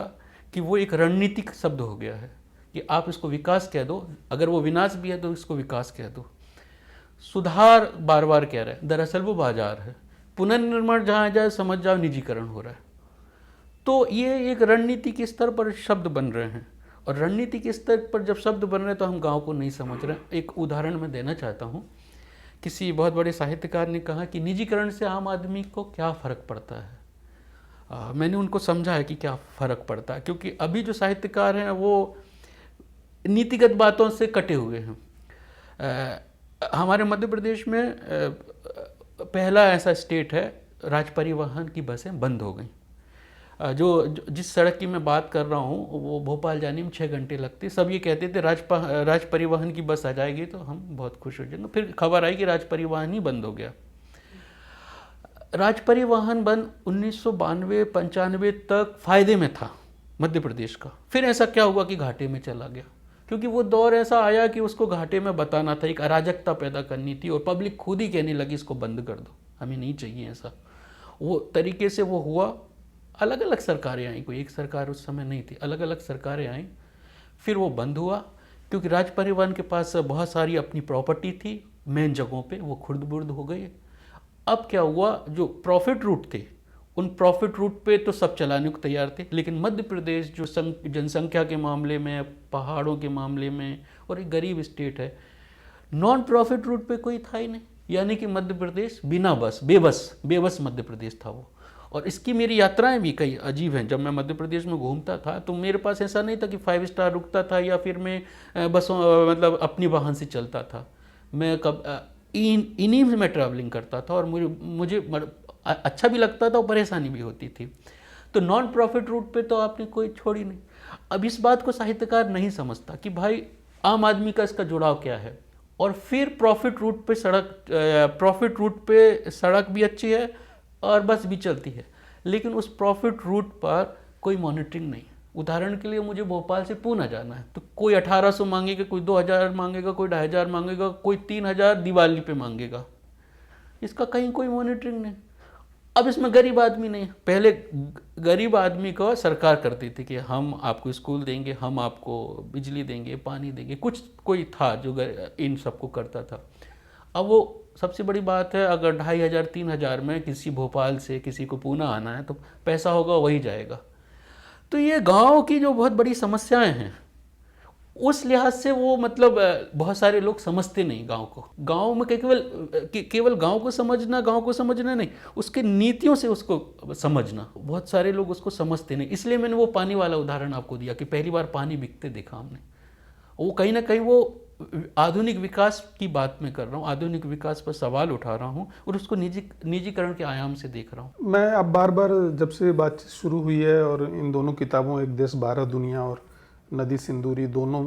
[SPEAKER 2] कि वो एक रणनीतिक शब्द हो गया है कि आप इसको विकास कह दो, अगर वो विनाश भी है तो इसको विकास कह दो। सुधार बार बार कह रहे हैं, दरअसल वो बाजार है। पुनर्निर्माण जहाँ जाए समझ जाओ निजीकरण हो रहा है। तो ये एक रणनीति के स्तर पर शब्द बन रहे हैं, और रणनीति के स्तर पर जब शब्द बन रहे हैं तो हम गाँव को नहीं समझ रहे हैं। एक उदाहरण मैं देना चाहता हूँ। किसी बहुत बड़े साहित्यकार ने कहा कि निजीकरण से आम आदमी को क्या फ़र्क पड़ता है। मैंने उनको समझा है कि क्या फ़र्क पड़ता है, क्योंकि अभी जो साहित्यकार हैं वो नीतिगत बातों से कटे हुए हैं। हमारे मध्य प्रदेश में पहला ऐसा स्टेट है, राज परिवहन की बसें बंद हो गई। जो जिस सड़क की मैं बात कर रहा हूँ वो भोपाल जाने में 6 घंटे लगते। सब ये कहते थे राज परिवहन की बस आ जाएगी तो हम बहुत खुश हो जाएंगे। फिर खबर आई कि राज परिवहन ही बंद हो गया। राज परिवहन बंद 1992-95 तक फ़ायदे में था मध्य प्रदेश का। फिर ऐसा क्या हुआ कि घाटे में चला गया, क्योंकि वो दौर ऐसा आया कि उसको घाटे में बताना था, एक अराजकता पैदा करनी थी, और पब्लिक खुद ही कहने लगी इसको बंद कर दो, हमें नहीं चाहिए ऐसा। वो तरीके से वो हुआ। अलग अलग सरकारें आई, कोई एक सरकार उस समय नहीं थी, अलग अलग सरकारें आई, फिर वो बंद हुआ। क्योंकि राज परिवहन के पास बहुत सारी अपनी प्रॉपर्टी थी मेन जगहों पे, वो खुर्द बुर्द हो गई। अब क्या हुआ, जो प्रॉफिट रूट थे उन प्रॉफिट रूट पे तो सब चलाने को तैयार थे, लेकिन मध्य प्रदेश जो जनसंख्या के मामले में, पहाड़ों के मामले में, और एक गरीब स्टेट है, नॉन प्रॉफिट रूट पे कोई था ही नहीं। यानी कि मध्य प्रदेश बिना बस, बेबस मध्य प्रदेश था वो। और इसकी मेरी यात्राएं भी कई अजीब हैं। जब मैं मध्य प्रदेश में घूमता था तो मेरे पास ऐसा नहीं था कि 5 स्टार रुकता था या फिर मैं बसों मतलब अपनी वाहन से चलता था। मैं इन्हीं में ट्रैवलिंग करता था, और मुझे अच्छा भी लगता था और परेशानी भी होती थी। तो नॉन प्रॉफिट रूट पे तो आपने कोई छोड़ी नहीं। अब इस बात को साहित्यकार नहीं समझता कि भाई आम आदमी का इसका जुड़ाव क्या है। और फिर प्रॉफिट रूट पे सड़क भी अच्छी है और बस भी चलती है, लेकिन उस प्रॉफिट रूट पर कोई मॉनिटरिंग नहीं। उदाहरण के लिए मुझे भोपाल से पूना जाना है तो कोई 1800 मांगेगा, कोई 2000 मांगेगा, कोई 2500 मांगेगा, कोई 3000 दिवाली पे मांगेगा। इसका कहीं कोई मॉनिटरिंग नहीं। अब इसमें गरीब आदमी नहीं। पहले गरीब आदमी को सरकार करती थी कि हम आपको स्कूल देंगे, हम आपको बिजली देंगे, पानी देंगे, कुछ कोई था जो इन सबको करता था। अब वो सबसे बड़ी बात है, अगर 2500 3000 में किसी भोपाल से किसी को पूना आना है तो पैसा होगा वही जाएगा। तो ये गांव की जो बहुत बड़ी समस्याएं हैं, उस लिहाज से वो मतलब बहुत सारे लोग समझते नहीं गांव को। गांव में केवल गांव को समझना नहीं, उसके नीतियों से उसको समझना। बहुत सारे लोग उसको समझते नहीं। इसलिए मैंने वो पानी वाला उदाहरण आपको दिया कि पहली बार पानी बिकते देखा हमने। वो कहीं ना कहीं वो आधुनिक विकास की बात मैं कर रहा हूँ, आधुनिक विकास पर सवाल उठा रहा हूँ और उसको निजीकरण के आयाम से देख रहा हूँ।
[SPEAKER 1] मैं अब बार बार जब से बातचीत शुरू हुई है और इन दोनों किताबों एक देश 12 दुनिया और नदी सिंदूरी, दोनों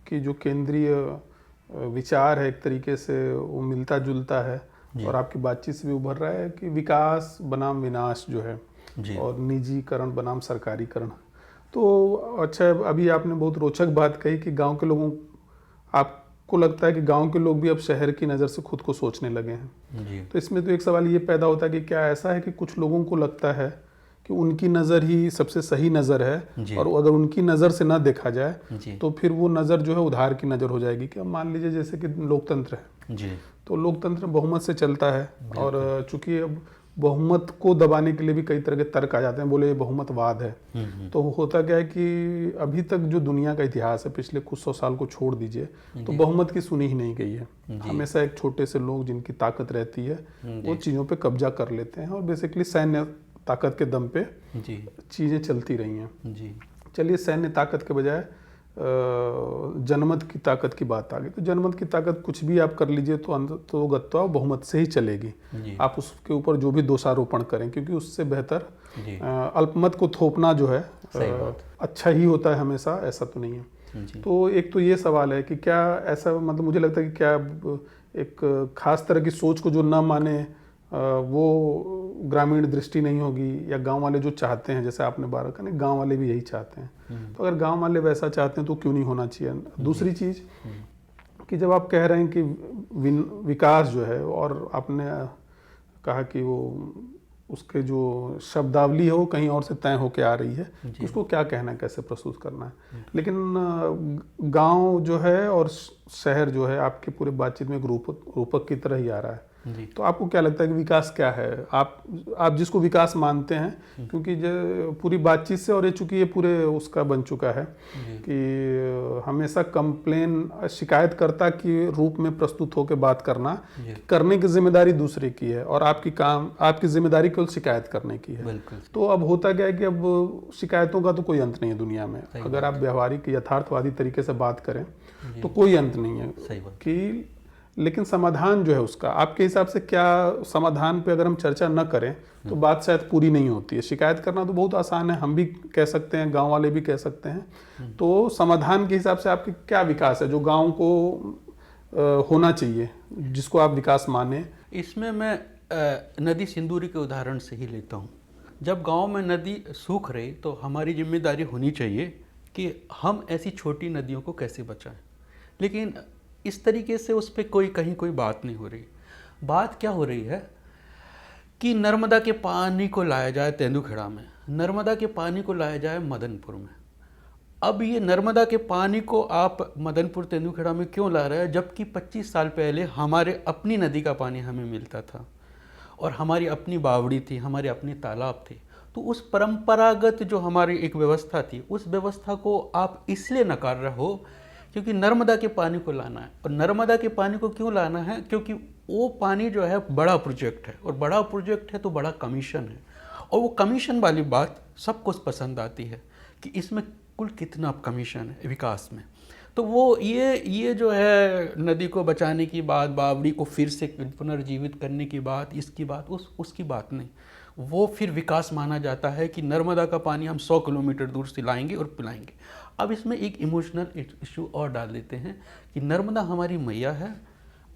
[SPEAKER 1] की जो केंद्रीय विचार है एक तरीके से वो मिलता जुलता है और आपकी बातचीत से भी उभर रहा है कि विकास बनाम विनाश जो है और निजीकरण बनाम सरकारीकरण। तो अच्छा, अभी आपने बहुत रोचक बात कही कि गांव के लोगों, आपको लगता है कि गांव के लोग भी अब शहर की नज़र से खुद को सोचने लगे हैं। तो इसमें तो एक सवाल ये पैदा होता है कि क्या ऐसा है कि कुछ लोगों को लगता है कि उनकी नज़र ही सबसे सही नज़र है और अगर उनकी नज़र से ना देखा जाए तो फिर वो नज़र जो है उधार की नज़र हो जाएगी। कि अब मान लीजिए जैसे कि लोकतंत्र है, तो लोकतंत्र बहुमत से चलता है और चूंकि अब बहुमत को दबाने के लिए भी कई तरह के तर्क आ जाते हैं, बोले ये बहुमतवाद है। तो होता क्या है कि अभी तक जो दुनिया का इतिहास है, पिछले कुछ 100 साल को छोड़ दीजिए, तो बहुमत की सुनी ही नहीं गई है। हमेशा एक छोटे से लोग जिनकी ताकत रहती है वो चीज़ों पे कब्जा कर लेते हैं और बेसिकली सैन्य ताकत के दम पे चीज़ें चलती रही हैं। चलिए, सैन्य ताकत के बजाय जनमत की ताकत की बात आ गई। तो जनमत की ताकत कुछ भी आप कर लीजिए तो गत्वा बहुमत से ही चलेगी। आप उसके ऊपर जो भी दोषारोपण करें, क्योंकि उससे बेहतर अल्पमत को थोपना जो है अच्छा ही होता है हमेशा, ऐसा तो नहीं है। तो एक तो ये सवाल है कि क्या ऐसा, मतलब मुझे लगता है कि क्या एक खास तरह की सोच को जो ना माने वो ग्रामीण दृष्टि नहीं होगी, या गांव वाले जो चाहते हैं, जैसे आपने बार कहा, गांव वाले भी यही चाहते हैं। तो अगर गांव वाले वैसा चाहते हैं तो क्यों नहीं होना चाहिए। दूसरी चीज़ कि जब आप कह रहे हैं कि विकास जो है, और आपने कहा कि वो उसके जो शब्दावली है वो कहीं और से तय होके आ रही है, तो उसको क्या कहना है, कैसे प्रस्तुत करना है। लेकिन गांव जो है और शहर जो है आपकी पूरे बातचीत में एक रूपक की तरह ही आ रहा है। तो आपको क्या लगता है कि विकास क्या है, आप जिसको विकास मानते हैं, क्योंकि पूरी बातचीत से, और ये चूंकि ये पूरे उसका बन चुका है कि हमेशा कंप्लेन, शिकायतकर्ता के रूप में प्रस्तुत होकर बात करने की जिम्मेदारी दूसरे की है और आपकी जिम्मेदारी केवल शिकायत करने की है। तो अब होता क्या है कि अब शिकायतों का तो कोई अंत नहीं है दुनिया में। अगर आप व्यवहारिक यथार्थवादी तरीके से बात करें तो कोई अंत नहीं है कि, लेकिन समाधान जो है उसका, आपके हिसाब से क्या समाधान पे अगर हम चर्चा न करें तो बात शायद पूरी नहीं होती है। शिकायत करना तो बहुत आसान है, हम भी कह सकते हैं, गांव वाले भी कह सकते हैं। तो समाधान के हिसाब से आपके क्या विकास है जो गांव को होना चाहिए, जिसको आप विकास माने।
[SPEAKER 2] इसमें मैं नदी सिंदूरी के उदाहरण से ही लेता हूँ। जब गांव में नदी सूख रही तो हमारी जिम्मेदारी होनी चाहिए कि हम ऐसी छोटी नदियों को कैसे बचाएं, लेकिन इस तरीके से उस पर कहीं कोई बात नहीं हो रही। बात क्या हो रही है कि नर्मदा के पानी को लाया जाए तेंदुखेड़ा में, नर्मदा के पानी को लाया जाए मदनपुर में। अब ये नर्मदा के पानी को आप मदनपुर तेंदुखेड़ा में क्यों ला रहे हैं, जबकि 25 साल पहले हमारे अपनी नदी का पानी हमें मिलता था और हमारी अपनी बावड़ी थी, हमारे अपने तालाब थे। तो उस परंपरागत जो हमारी एक व्यवस्था थी, उस व्यवस्था को आप इसलिए नकार रहे हो क्योंकि नर्मदा के पानी को लाना है। और नर्मदा के पानी को क्यों लाना है, क्योंकि वो पानी जो है बड़ा प्रोजेक्ट है, और बड़ा प्रोजेक्ट है तो बड़ा कमीशन है, और वो कमीशन वाली बात सबको पसंद आती है कि इसमें कुल कितना कमीशन है विकास में। तो वो ये जो है नदी को बचाने की बात, बावड़ी को फिर से पुनर्जीवित करने की बात, इसकी बात उसकी बात नहीं। वो फिर विकास माना जाता है कि नर्मदा का पानी हम 100 किलोमीटर दूर से लाएंगे और पिलाएंगे। अब इसमें एक इमोशनल इशू और डाल देते हैं कि नर्मदा हमारी मैया है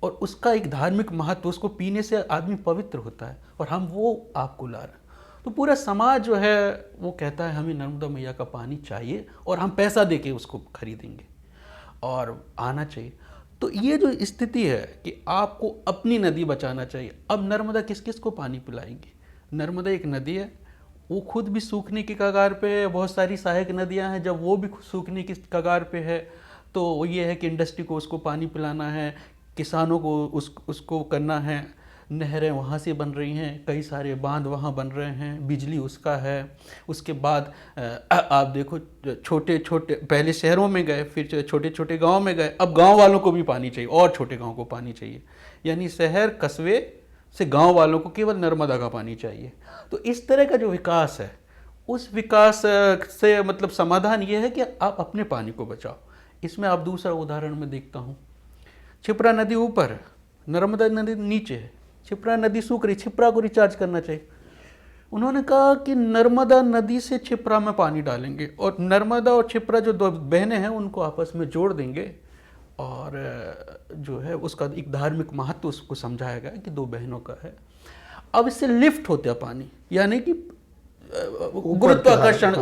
[SPEAKER 2] और उसका एक धार्मिक महत्व, उसको पीने से आदमी पवित्र होता है, और हम वो आपको ला रहे हैं। तो पूरा समाज जो है वो कहता है हमें नर्मदा मैया का पानी चाहिए और हम पैसा देके उसको खरीदेंगे और आना चाहिए। तो ये जो स्थिति है कि आपको अपनी नदी बचाना चाहिए। अब नर्मदा किस किस को पानी पिलाएगी? नर्मदा एक नदी है, वो खुद भी सूखने की कगार पे है। बहुत सारी सहायक नदियां हैं, जब वो भी सूखने की कगार पे है तो ये है कि इंडस्ट्री को उसको पानी पिलाना है, किसानों को उसको करना है। नहरें वहाँ से बन रही हैं, कई सारे बांध वहाँ बन रहे हैं, बिजली उसका है। उसके बाद आप देखो छोटे छोटे, पहले शहरों में गए, फिर छोटे छोटे गांव में गए, अब गांव वालों को भी पानी चाहिए और छोटे गांव को पानी चाहिए। यानी शहर कस्बे से गांव वालों को केवल नर्मदा का पानी चाहिए। तो इस तरह का जो विकास है, उस विकास से मतलब समाधान ये है कि आप अपने पानी को बचाओ। इसमें आप दूसरा उदाहरण मैं देखता हूँ, क्षिप्रा नदी ऊपर है, नर्मदा नदी नीचे है। क्षिप्रा नदी सूख रही, क्षिप्रा को रिचार्ज करना चाहिए। उन्होंने कहा कि नर्मदा नदी से क्षिप्रा में पानी डालेंगे और नर्मदा और क्षिप्रा जो दो बहनें हैं उनको आपस में जोड़ देंगे, और जो है उसका एक धार्मिक महत्व उसको समझाया गया कि दो बहनों का है। अब इससे लिफ्ट होता है पानी, यानी कि गुरुत्वाकर्षण,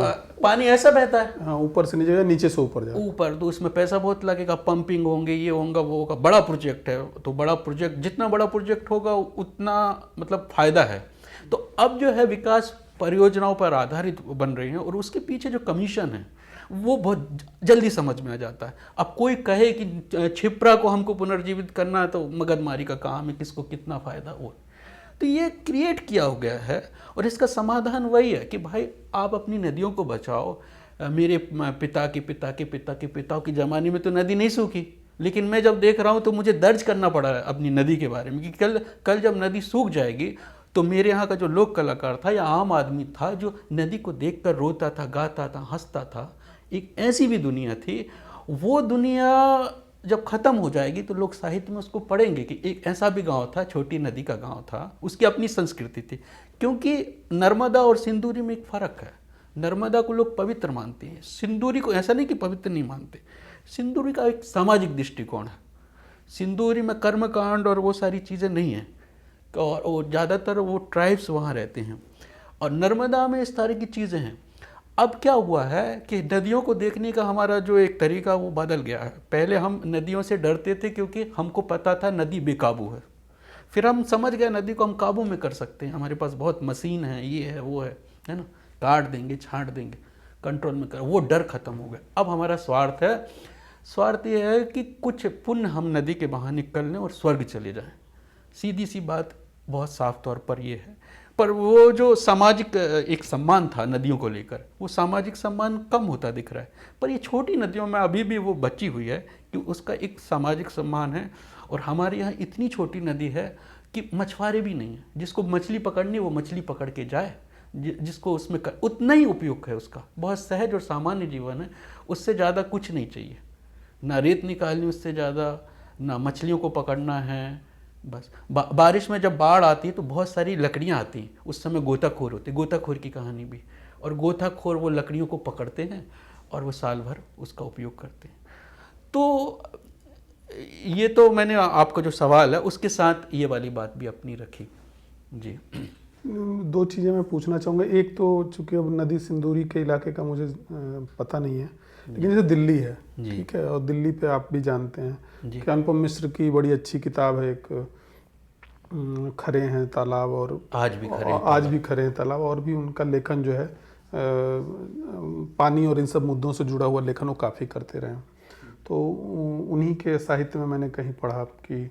[SPEAKER 2] पानी ऐसा बहता है,
[SPEAKER 1] हाँ, ऊपर से नीचे, नीचे से ऊपर जाए
[SPEAKER 2] ऊपर। तो उसमें पैसा बहुत लगेगा, पंपिंग होंगे, ये होगा वो होगा, बड़ा प्रोजेक्ट है। तो बड़ा प्रोजेक्ट, जितना बड़ा प्रोजेक्ट होगा उतना मतलब फायदा है। तो अब जो है विकास परियोजनाओं पर आधारित बन रही हैं, और उसके पीछे जो कमीशन है वो बहुत जल्दी समझ में आ जाता है। अब कोई कहे कि क्षिप्रा को हमको पुनर्जीवित करना है तो मगजमारी का काम है, किसको कितना फायदा हो। तो ये क्रिएट किया हो गया है, और इसका समाधान वही है कि भाई आप अपनी नदियों को बचाओ। मेरे पिता के पिता के पिता के पिताओं के ज़माने में तो नदी नहीं सूखी, लेकिन मैं जब देख रहा हूँ तो मुझे दर्ज करना पड़ा है अपनी नदी के बारे में कि कल जब नदी सूख जाएगी तो मेरे यहाँ का जो लोक कलाकार था या आम आदमी था जो नदी को देखकर रोता था, गाता था, हंसता था, एक ऐसी भी दुनिया थी। वो दुनिया जब ख़त्म हो जाएगी तो लोग साहित्य में उसको पढ़ेंगे कि एक ऐसा भी गांव था, छोटी नदी का गांव था, उसकी अपनी संस्कृति थी। क्योंकि नर्मदा और सिंदूरी में एक फ़र्क है। नर्मदा को लोग पवित्र मानते हैं, सिंदूरी को ऐसा नहीं कि पवित्र नहीं मानते। सिंदूरी का एक सामाजिक दृष्टिकोण है। सिंदूरी में कर्मकांड और वो सारी चीज़ें नहीं हैं, और ज़्यादातर वो ट्राइब्स वहाँ रहते हैं, और नर्मदा में इस तरह की चीज़ें हैं। अब क्या हुआ है कि नदियों को देखने का हमारा जो एक तरीका वो बदल गया है। पहले हम नदियों से डरते थे क्योंकि हमको पता था नदी बेकाबू है। फिर हम समझ गए नदी को हम काबू में कर सकते हैं, हमारे पास बहुत मशीन है, ये है वो है ना, काट देंगे, छांट देंगे, कंट्रोल में कर। वो डर खत्म हो गया। अब हमारा स्वार्थ है, स्वार्थ ये है कि कुछ पुण्य हम नदी के बहाने कर लें और स्वर्ग चले जाएं। सीधी सी बात, बहुत साफ तौर पर ये है। पर वो जो सामाजिक एक सम्मान था नदियों को लेकर, वो सामाजिक सम्मान कम होता दिख रहा है। पर ये छोटी नदियों में अभी भी वो बची हुई है कि उसका एक सामाजिक सम्मान है। और हमारे यहाँ इतनी छोटी नदी है कि मछुआरे भी नहीं है, जिसको मछली पकड़नी वो मछली पकड़ के जाए, जिसको उसमें उतना ही उपयोग है उसका। बहुत सहज और सामान्य जीवन है, उससे ज़्यादा कुछ नहीं चाहिए, ना रेत निकालनी उससे ज़्यादा, ना मछलियों को पकड़ना है। बस बारिश में जब बाढ़ आती है तो बहुत सारी लकड़ियाँ आती हैं, उस समय गोताखोर होते, गोताखोर की कहानी भी। और गोताखोर वो लकड़ियों को पकड़ते हैं और वो साल भर उसका उपयोग करते हैं। तो ये तो मैंने आपका जो सवाल है उसके साथ ये वाली बात भी अपनी रखी जी।
[SPEAKER 1] दो चीज़ें मैं पूछना चाहूँगा। एक तो चूँकि अब नदी सिंदूरी के इलाके का मुझे पता नहीं है, लेकिन जैसे दिल्ली है, ठीक है, और दिल्ली पे आप भी जानते हैं कि अनुपम मिश्र की बड़ी अच्छी किताब है एक, खरे हैं तालाब, और आज भी खरे हैं तालाब, और भी उनका लेखन जो है पानी और इन सब मुद्दों से जुड़ा हुआ लेखन वो काफ़ी करते रहे। तो उन्हीं के साहित्य में मैंने कहीं पढ़ा कि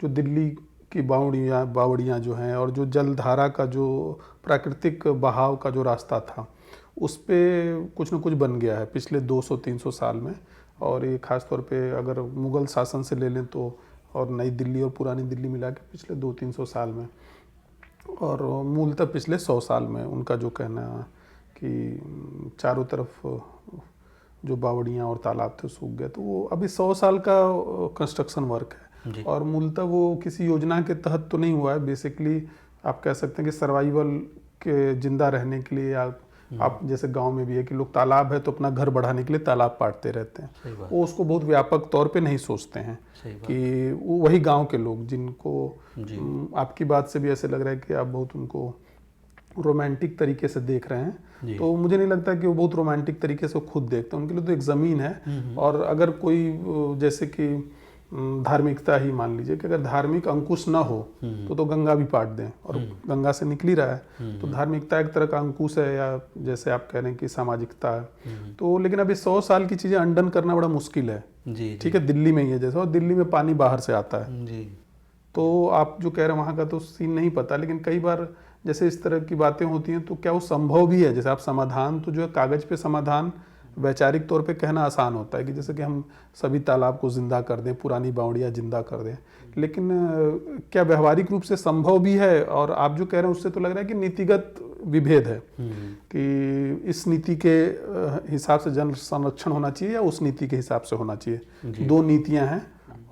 [SPEAKER 1] जो दिल्ली की बावड़ियाँ जो हैं, और जो जलधारा का जो प्राकृतिक बहाव का जो रास्ता था, उस पे कुछ न कुछ बन गया है पिछले 200-300 साल में। और ये ख़ास तौर पे अगर मुग़ल शासन से ले लें तो, और नई दिल्ली और पुरानी दिल्ली मिला के पिछले 200-300 साल में, और मूलतः पिछले 100 साल में, उनका जो कहना कि चारों तरफ जो बावड़ियाँ और तालाब थे सूख गए। तो वो अभी 100 साल का कंस्ट्रक्शन वर्क है
[SPEAKER 2] जी।
[SPEAKER 1] और मूलतः वो किसी योजना के तहत तो नहीं हुआ है। बेसिकली आप कह सकते हैं कि सर्वाइवल के जिंदा रहने के लिए आप जैसे गांव में भी है कि लोग तालाब है तो अपना घर बढ़ाने के लिए तालाब पाटते रहते
[SPEAKER 2] सही
[SPEAKER 1] हैं।
[SPEAKER 2] बात।
[SPEAKER 1] वो उसको बहुत व्यापक तौर पे नहीं सोचते हैं
[SPEAKER 2] सही बात।
[SPEAKER 1] कि वो वही गांव के लोग जिनको
[SPEAKER 2] जी।
[SPEAKER 1] आपकी बात से भी ऐसे लग रहा है कि आप बहुत उनको रोमांटिक तरीके से देख रहे हैं।
[SPEAKER 2] जी।
[SPEAKER 1] तो मुझे नहीं लगता कि वो बहुत रोमांटिक तरीके से वो खुद देखते हैं। उनके लिए तो एक ज़मीन है और अगर कोई जैसे कि धार्मिकता ही मान लीजिए कि अगर धार्मिक अंकुश ना हो तो गंगा भी पाट दें और गंगा से निकल ही रहा है। तो धार्मिकता एक तरह का अंकुश है या जैसे आप कह रहे हैं कि सामाजिकता है। तो लेकिन अभी 100 साल की चीज़ें अनडन करना बड़ा मुश्किल है।
[SPEAKER 2] जी।
[SPEAKER 1] ठीक है, दिल्ली में ही है जैसे, और दिल्ली में पानी बाहर से आता है।
[SPEAKER 2] जी।
[SPEAKER 1] तो आप जो कह रहे हैं वहाँ का तो सीन नहीं पता, लेकिन कई बार जैसे इस तरह की बातें होती हैं तो क्या वो संभव भी है? जैसे आप समाधान तो जो है कागज पे समाधान वैचारिक तौर पे कहना आसान होता है कि जैसे कि हम सभी तालाब को जिंदा कर दें, पुरानी बावड़ियाँ जिंदा कर दें, लेकिन क्या व्यवहारिक रूप से संभव भी है? और आप जो कह रहे हैं उससे तो लग रहा है कि नीतिगत विभेद है कि इस नीति के हिसाब से जल संरक्षण होना चाहिए या उस नीति के हिसाब से होना चाहिए। दो नीतियाँ हैं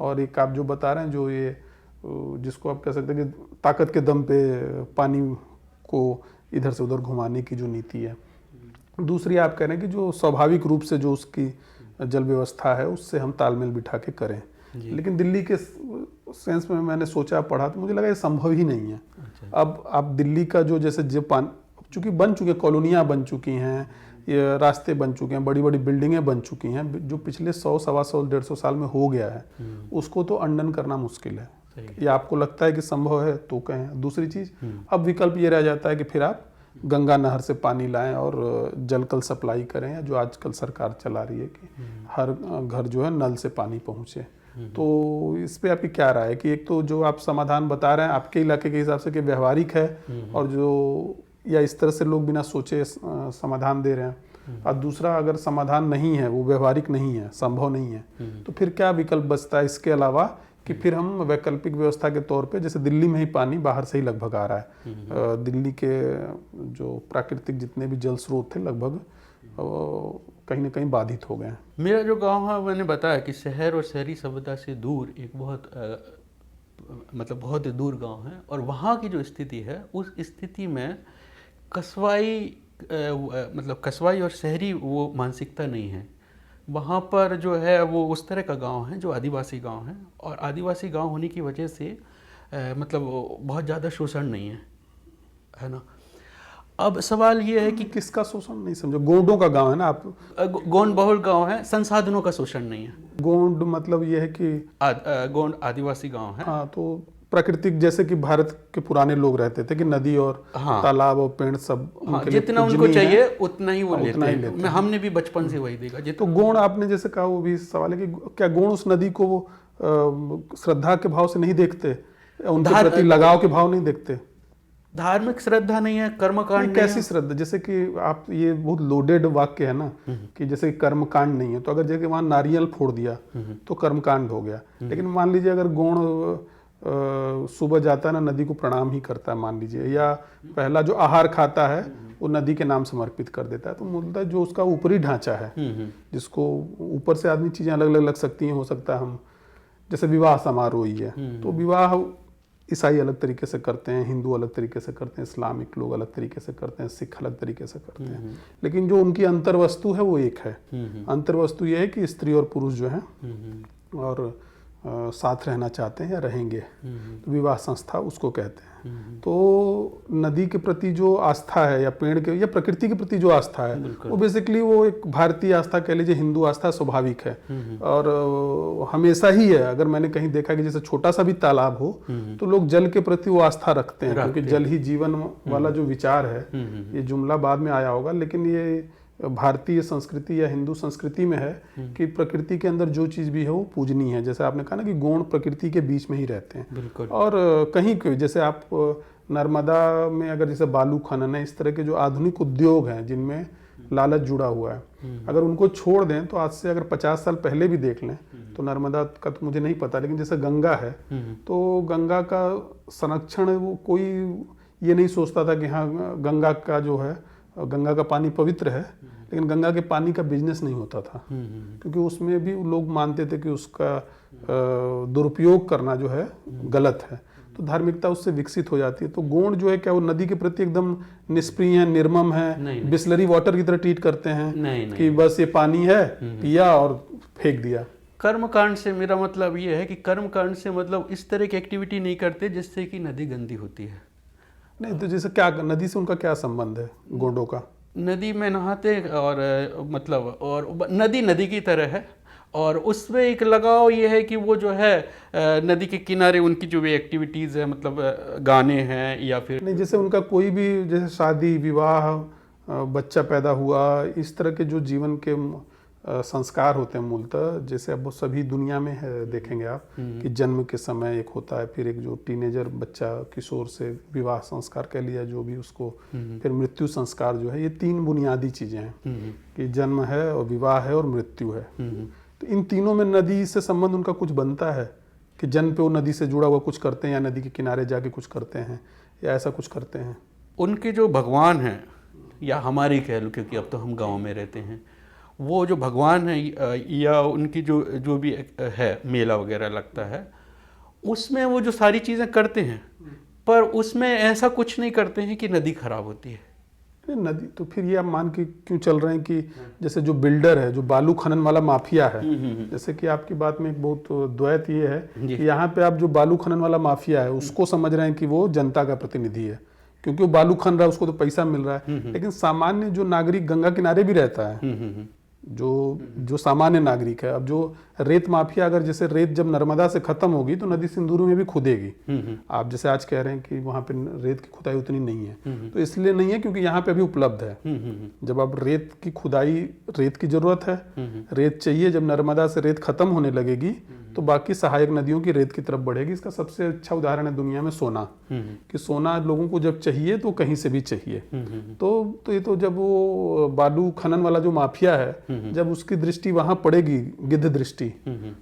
[SPEAKER 1] और एक आप जो बता रहे हैं जो ये जिसको आप कह सकते हैं कि ताकत के दम पे पानी को इधर से उधर घुमाने की जो नीति है। दूसरी आप कह रहे हैं कि जो स्वाभाविक रूप से जो उसकी जल व्यवस्था है उससे हम तालमेल बिठा के करें। लेकिन दिल्ली के सेंस में मैंने सोचा पढ़ा तो मुझे लगा ये संभव ही नहीं है। अब आप दिल्ली का जो जैसे चूँकि बन चुके कॉलोनियाँ बन चुकी हैं, ये रास्ते बन चुके हैं, बड़ी बड़ी बिल्डिंगें बन चुकी हैं, जो पिछले 100, 125, 150 साल में हो गया है, उसको तो अनडन करना मुश्किल है। या आपको लगता है कि संभव है तो कहें। दूसरी चीज़, अब विकल्प ये रह जाता है कि फिर आप गंगा नहर से पानी लाएं और जल कल सप्लाई करें, या जो आजकल सरकार चला रही है कि हर घर जो है नल से पानी पहुंचे। तो इस पे आपकी क्या राय है कि एक तो जो आप समाधान बता रहे हैं आपके इलाके के हिसाब से कि व्यवहारिक है और जो या इस तरह से लोग बिना सोचे समाधान दे रहे हैं, और दूसरा अगर समाधान नहीं है, वो व्यवहारिक नहीं है, संभव नहीं है, तो फिर क्या विकल्प बचता है इसके अलावा कि फिर हम वैकल्पिक व्यवस्था के तौर पे जैसे दिल्ली में ही पानी बाहर से ही लगभग आ रहा है। दिल्ली के जो प्राकृतिक जितने भी जल स्रोत थे लगभग कहीं ना कहीं बाधित हो गए हैं।
[SPEAKER 2] मेरा जो गांव है मैंने बताया कि शहर और शहरी सभ्यता से दूर एक बहुत मतलब बहुत ही दूर गांव है, और वहाँ की जो स्थिति है उस स्थिति में कस्बाई और शहरी वो मानसिकता नहीं है। वहाँ पर जो है वो उस तरह का गांव है जो आदिवासी गांव है, और आदिवासी गांव होने की वजह से मतलब बहुत ज़्यादा शोषण नहीं है ना। अब सवाल ये है कि
[SPEAKER 1] किसका शोषण नहीं समझो? गोंडों का गांव है ना आप?
[SPEAKER 2] गोंड बहुल गांव है, संसाधनों का शोषण नहीं है।
[SPEAKER 1] गोंड मतलब ये है कि
[SPEAKER 2] गोंड आदिवासी गांव है।
[SPEAKER 1] हाँ, तो प्राकृतिक जैसे कि भारत के पुराने लोग रहते थे कि नदी और तालाब और पेड़ सब
[SPEAKER 2] जितना उनको चाहिए उतना ही वो लेते हैं। हमने भी बचपन से वही देखा।
[SPEAKER 1] तो गोंड आपने जैसे कहा, वो भी सवाल है कि क्या गोंड उस नदी को वो श्रद्धा के भाव से नहीं देखते, उनके प्रति लगाव के भाव नहीं देखते?
[SPEAKER 2] धार्मिक श्रद्धा नहीं है, कर्मकांड
[SPEAKER 1] कैसी श्रद्धा? जैसे कि आप, ये बहुत लोडेड वाक्य है ना कि जैसे कर्मकांड नहीं है, तो अगर जैसे वहां नारियल फोड़ दिया तो कर्मकांड हो गया। लेकिन मान लीजिए अगर गोंड सुबह जाता है ना, नदी को प्रणाम ही करता है मान लीजिए, या पहला जो आहार खाता है वो नदी के नाम समर्पित कर देता है, तो मूलतः जो उसका ऊपरी ढांचा है, जिसको ऊपर से आदमी चीजें अलग अलग लग सकती हैं, हो सकता है हम जैसे विवाह समारोह ही है, तो विवाह ईसाई अलग तरीके से करते हैं, हिंदू अलग तरीके से करते हैं, इस्लामिक लोग अलग तरीके से करते हैं, सिख अलग तरीके से करते हैं, लेकिन जो उनकी अंतर्वस्तु है वो एक है। अंतर्वस्तु ये है कि स्त्री और पुरुष जो है और साथ रहना चाहते हैं या रहेंगे, तो विवाह संस्था उसको कहते हैं। तो नदी के प्रति जो आस्था है या पेड़ के या प्रकृति के प्रति जो आस्था है वो बेसिकली वो एक भारतीय आस्था कह लीजिए, हिंदू आस्था स्वाभाविक है और हमेशा ही है। अगर मैंने कहीं देखा कि जैसे छोटा सा भी तालाब हो तो लोग जल के प्रति वो आस्था रखते हैं, क्योंकि जल ही जीवन वाला जो विचार है, ये जुमला बाद में आया होगा, लेकिन ये भारतीय संस्कृति या हिंदू संस्कृति में है कि प्रकृति के अंदर जो चीज भी है वो पूजनीय है। जैसे आपने कहा ना कि गोंड प्रकृति के बीच में ही रहते हैं, और कहीं जैसे आप नर्मदा में अगर जैसे बालू खनन है, इस तरह के जो आधुनिक उद्योग हैं जिनमें लालच जुड़ा हुआ है, अगर उनको छोड़ दें तो आज से अगर 50 साल पहले भी देख लें तो नर्मदा का तो मुझे नहीं पता, लेकिन जैसे गंगा है तो गंगा का संरक्षण वो कोई ये नहीं सोचता था कि हाँ गंगा का जो है गंगा का पानी पवित्र है, लेकिन गंगा के पानी का बिजनेस नहीं होता था, क्योंकि उसमें भी लोग मानते थे कि उसका दुरुपयोग करना जो है गलत है। तो धार्मिकता उससे विकसित हो जाती है। तो गोंड जो है क्या वो नदी के प्रति एकदम निष्प्रिय है, निर्मम है, बिस्लरी वाटर की तरह ट्रीट करते हैं कि बस ये पानी है, पिया और फेंक दिया?
[SPEAKER 2] कर्मकांड से मेरा मतलब ये है कि कर्मकांड से मतलब इस तरह की एक्टिविटी नहीं करते जिससे कि नदी गंदी होती है।
[SPEAKER 1] नहीं, तो जैसे क्या नदी से उनका क्या संबंध है गोंडों का?
[SPEAKER 2] नदी में नहाते और मतलब और नदी नदी की तरह है, और उसमें एक लगाव ये है कि वो जो है नदी के किनारे उनकी जो भी एक्टिविटीज़ है, मतलब गाने हैं या फिर
[SPEAKER 1] नहीं, जैसे उनका कोई भी जैसे शादी विवाह, बच्चा पैदा हुआ, इस तरह के जो जीवन के संस्कार होते हैं मूलतः, जैसे अब वो सभी दुनिया में है, देखेंगे आप कि जन्म के समय एक होता है, फिर एक जो टीनेजर बच्चा किशोर से विवाह संस्कार कह लिया जो भी उसको, फिर मृत्यु संस्कार जो है, ये 3 बुनियादी चीज़ें हैं कि जन्म है और विवाह है और मृत्यु है। तो इन तीनों में नदी से संबंध उनका कुछ बनता है कि जन्म पे वो नदी से जुड़ा हुआ कुछ करते हैं, या नदी के किनारे जाके कुछ करते हैं, या ऐसा कुछ करते हैं?
[SPEAKER 2] उनके जो भगवान हैं, या हमारी कह लो क्योंकि अब तो हम गांव में रहते हैं, वो जो भगवान है या उनकी जो भी है मेला वगैरह लगता है, उसमें वो जो सारी चीज़ें करते हैं, पर उसमें ऐसा कुछ नहीं करते हैं कि नदी खराब होती है।
[SPEAKER 1] नदी तो फिर ये आप मान के क्यों चल रहे हैं कि जैसे जो बिल्डर है, जो बालू खनन वाला माफिया है, जैसे कि आपकी बात में एक बहुत द्वैत ये है कि यहाँ पे आप जो बालू खनन वाला माफिया है उसको समझ रहे हैं कि वो जनता का प्रतिनिधि है, क्योंकि वो बालू खन रहा है, उसको तो पैसा मिल रहा है। लेकिन सामान्य जो नागरिक गंगा किनारे भी रहता है, जो सामान्य नागरिक है, अब जो रेत माफिया, अगर जैसे रेत जब नर्मदा से खत्म होगी तो नदी सिंदूर में भी खुदेगी। आप जैसे आज कह रहे हैं कि वहां पे रेत की खुदाई उतनी नहीं है, तो इसलिए नहीं है क्योंकि यहाँ पे अभी उपलब्ध है। जब आप रेत की खुदाई, रेत की जरूरत है, रेत चाहिए, जब नर्मदा से रेत खत्म होने लगेगी तो बाकी सहायक नदियों की रेत की तरफ बढ़ेगी। इसका सबसे अच्छा उदाहरण है दुनिया में सोना, कि सोना लोगों को जब चाहिए तो कहीं से भी चाहिए। तो ये तो जब वो बालू खनन वाला जो माफिया है, जब उसकी दृष्टि वहां पड़ेगी, गिद्ध दृष्टि,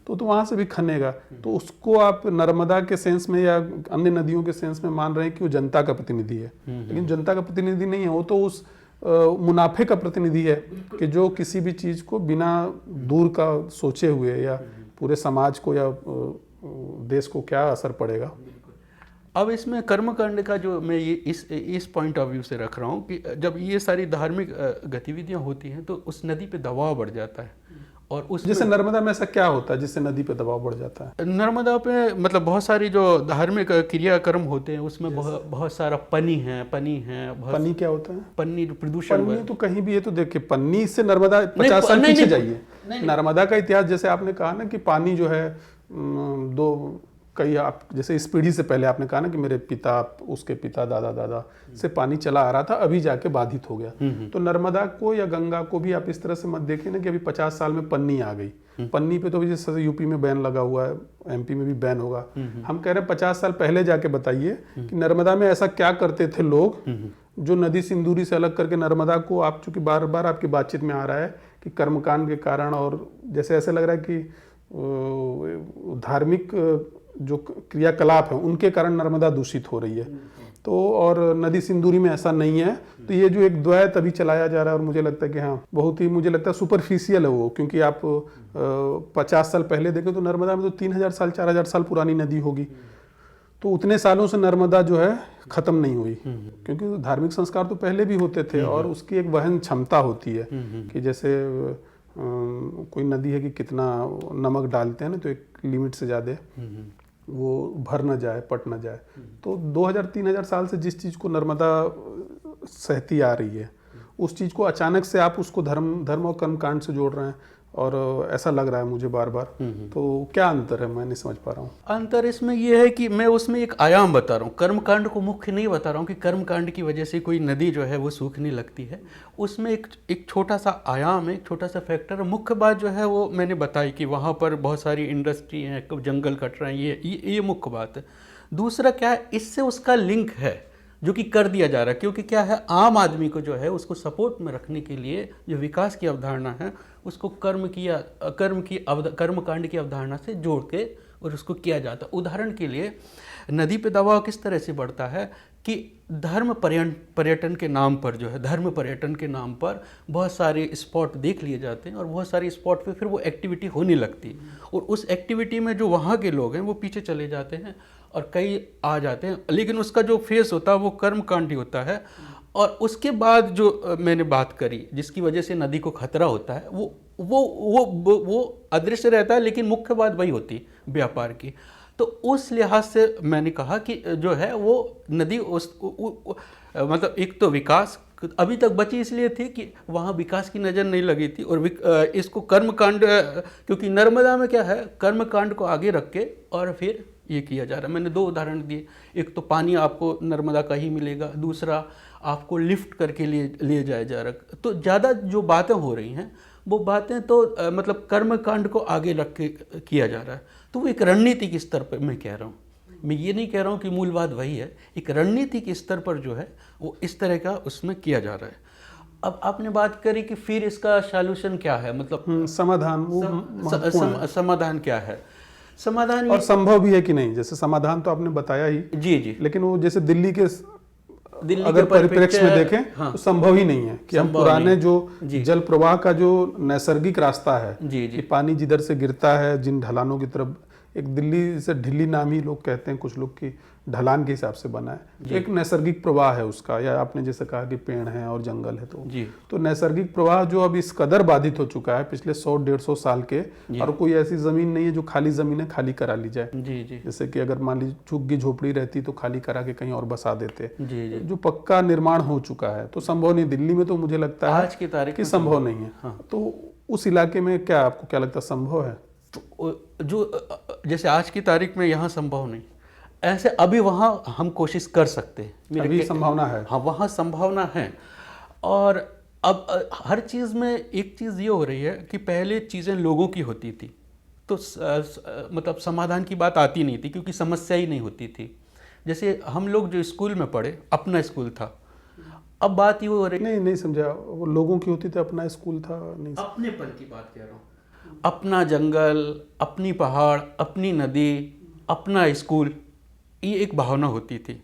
[SPEAKER 1] तो वहां से भी खनेगा। तो उसको आप नर्मदा के सेंस में या अन्य नदियों के सेंस में मान रहे हैं कि वो जनता का प्रतिनिधि है, लेकिन जनता का प्रतिनिधि नहीं है, वो तो उस मुनाफे का प्रतिनिधि है कि जो किसी भी चीज को बिना दूर का सोचे हुए या पूरे समाज को या देश को क्या असर पड़ेगा।
[SPEAKER 2] अब इसमें कर्मकांड का जो मैं ये इस पॉइंट ऑफ व्यू से रख रहा हूँ कि जब ये सारी धार्मिक गतिविधियाँ होती हैं तो उस नदी पे दबाव बढ़ जाता है, और उस
[SPEAKER 1] जैसे नर्मदा में ऐसा क्या होता है जिससे नदी पे दबाव बढ़ जाता है?
[SPEAKER 2] नर्मदा पे मतलब बहुत सारी जो धार्मिक क्रियाक्रम होते हैं उसमें बहुत सारा पनी है।
[SPEAKER 1] पन्नी क्या होता है?
[SPEAKER 2] पन्नी जो प्रदूषण,
[SPEAKER 1] पन्नी तो कहीं भी, ये तो देखिए पन्नी से नर्मदा 50 साल पीछे जाइए। नर्मदा का इतिहास जैसे आपने कहा ना कि पानी जो है आप जैसे इस पीढ़ी से पहले आपने कहा ना कि मेरे पिता, उसके पिता, दादा से पानी चला आ रहा था, अभी जाके बाधित हो गया। तो नर्मदा को या गंगा को भी आप इस तरह से मत देखिए ना कि अभी 50 साल में पन्नी आ गई। पन्नी पे तो अभी जैसे यूपी में बैन लगा हुआ है, एमपी में भी बैन होगा। हम कह रहे हैं 50 साल पहले जाके बताइए कि नर्मदा में ऐसा क्या करते थे लोग जो नदी सिंदूरी से अलग करके नर्मदा को, आप चूंकि बार बार आपकी बातचीत में आ रहा है कि कर्मकांड के कारण, और जैसे ऐसे लग रहा है कि धार्मिक जो क्रियाकलाप है उनके कारण नर्मदा दूषित हो रही है। तो और नदी सिंदूरी में ऐसा नहीं है। तो ये जो एक द्वैत अभी चलाया जा रहा है, और मुझे लगता है कि हाँ बहुत ही, मुझे लगता है सुपरफिशियल है वो, क्योंकि आप 50 साल पहले देखें तो नर्मदा में तो 3000 साल 4000 साल पुरानी नदी होगी। तो उतने सालों से नर्मदा जो है खत्म नहीं हुई, क्योंकि धार्मिक संस्कार तो पहले भी होते थे, और उसकी एक वहन क्षमता होती है कि जैसे कोई नदी है कि कितना नमक डालते हैं ना, तो एक लिमिट से ज़्यादा वो भर न जाए, पट न जाए। तो 2000-3000 साल से जिस चीज़ को नर्मदा सहती आ रही है, उस चीज़ को अचानक से आप उसको धर्म और कर्मकांड से जोड़ रहे हैं, और ऐसा लग रहा है मुझे बार बार। तो क्या अंतर है, मैं नहीं समझ पा रहा हूँ।
[SPEAKER 2] अंतर इसमें यह है कि मैं उसमें एक आयाम बता रहा हूँ, कर्मकांड को मुख्य नहीं बता रहा हूँ कि कर्मकांड की वजह से कोई नदी जो है वो सूखने लगती है। उसमें एक छोटा सा आयाम है, एक छोटा सा फैक्टर। मुख्य बात जो है वो मैंने बताई कि वहाँ पर बहुत सारी इंडस्ट्री हैं, जंगल कट रहे हैं, ये मुख्य बात है। दूसरा क्या है, इससे उसका लिंक है जो कि कर दिया जा रहा है, क्योंकि क्या है, आम आदमी को जो है उसको सपोर्ट में रखने के लिए जो विकास की अवधारणा है उसको कर्मकांड की अवधारणा से जोड़ के और उसको किया जाता है। उदाहरण के लिए नदी पे दबाव किस तरह से बढ़ता है कि पर्यटन के नाम पर जो है, धर्म पर्यटन के नाम पर बहुत सारे स्पॉट देख लिए जाते हैं और बहुत सारे स्पॉट पे फिर वो एक्टिविटी होने लगती है, और उस एक्टिविटी में जो वहाँ के लोग हैं वो पीछे चले जाते हैं और कई आ जाते हैं, लेकिन उसका जो फेस होता है वो कर्मकांडी होता है। और उसके बाद जो मैंने बात करी जिसकी वजह से नदी को खतरा होता है, वो अदृश्य रहता है, लेकिन मुख्य बात वही होती है व्यापार की। तो उस लिहाज से मैंने कहा कि जो है वो नदी मतलब एक तो विकास अभी तक बची इसलिए थी कि वहाँ विकास की नज़र नहीं लगी थी, और इसको कर्मकांड, क्योंकि नर्मदा में क्या है, कर्मकांड को आगे रख के और फिर ये किया जा रहा है। मैंने 2 उदाहरण दिए, एक तो पानी आपको नर्मदा का ही मिलेगा, दूसरा आपको लिफ्ट करके लिए जाया जा रहा। तो ज़्यादा जो बातें हो रही हैं वो बातें तो मतलब कर्मकांड को आगे रख के किया जा रहा है। तो वो एक रणनीति के स्तर पर मैं कह रहा हूँ, मैं ये नहीं कह रहा हूँ कि मूल बात वही है, एक रणनीति के स्तर पर जो है वो इस तरह का उसमें किया जा रहा है। अब आपने बात करी कि फिर इसका सॉल्यूशन क्या है, मतलब
[SPEAKER 1] समाधान
[SPEAKER 2] समाधान क्या है, समाधान
[SPEAKER 1] और संभव भी है कि नहीं। जैसे समाधान तो आपने बताया ही,
[SPEAKER 2] जी,
[SPEAKER 1] लेकिन वो जैसे दिल्ली के अगर परिप्रेक्ष्य में देखें
[SPEAKER 2] हाँ,
[SPEAKER 1] तो संभव ही नहीं है कि हम पुराने जो जल प्रवाह का जो नैसर्गिक रास्ता है कि पानी जिधर से गिरता है जिन ढलानों की तरफ, एक दिल्ली से ढिल्ली नाम ही लोग कहते हैं कुछ लोग की, ढलान के हिसाब से बना है, तो एक नैसर्गिक प्रवाह है उसका, या आपने जैसे कहा कि पेड़ हैं और जंगल है, तो नैसर्गिक प्रवाह जो अब इस कदर बाधित हो चुका है पिछले 100-150 साल के, और कोई ऐसी जमीन नहीं है जो खाली जमीन है खाली करा ली जाए। जैसे कि अगर मान लीजिए झुग्गी झोपड़ी रहती तो खाली करा के कहीं और बसा देते, जो पक्का निर्माण हो चुका है, तो संभव नहीं। दिल्ली में तो मुझे लगता है
[SPEAKER 2] आज की तारीख
[SPEAKER 1] कि संभव नहीं है। तो उस इलाके में क्या आपको क्या लगता है संभव है?
[SPEAKER 2] जो जैसे आज की तारीख में यहाँ संभव नहीं, ऐसे अभी वहाँ हम कोशिश कर सकते हैं,
[SPEAKER 1] अभी संभावना है।
[SPEAKER 2] हाँ, वहाँ संभावना है। और अब हर चीज़ में एक चीज़ ये हो रही है कि पहले चीज़ें लोगों की होती थी तो मतलब समाधान की बात आती नहीं थी, क्योंकि समस्या ही नहीं होती थी। जैसे हम लोग जो स्कूल में पढ़े, अपना स्कूल था, अब बात ये हो रही
[SPEAKER 1] नहीं समझा, वो लोगों की होती थी, अपना स्कूल था नहीं,
[SPEAKER 2] अपनेपन की बात कह रहा हूँ। अपना जंगल, अपनी पहाड़, अपनी नदी, अपना स्कूल, ये एक भावना होती थी।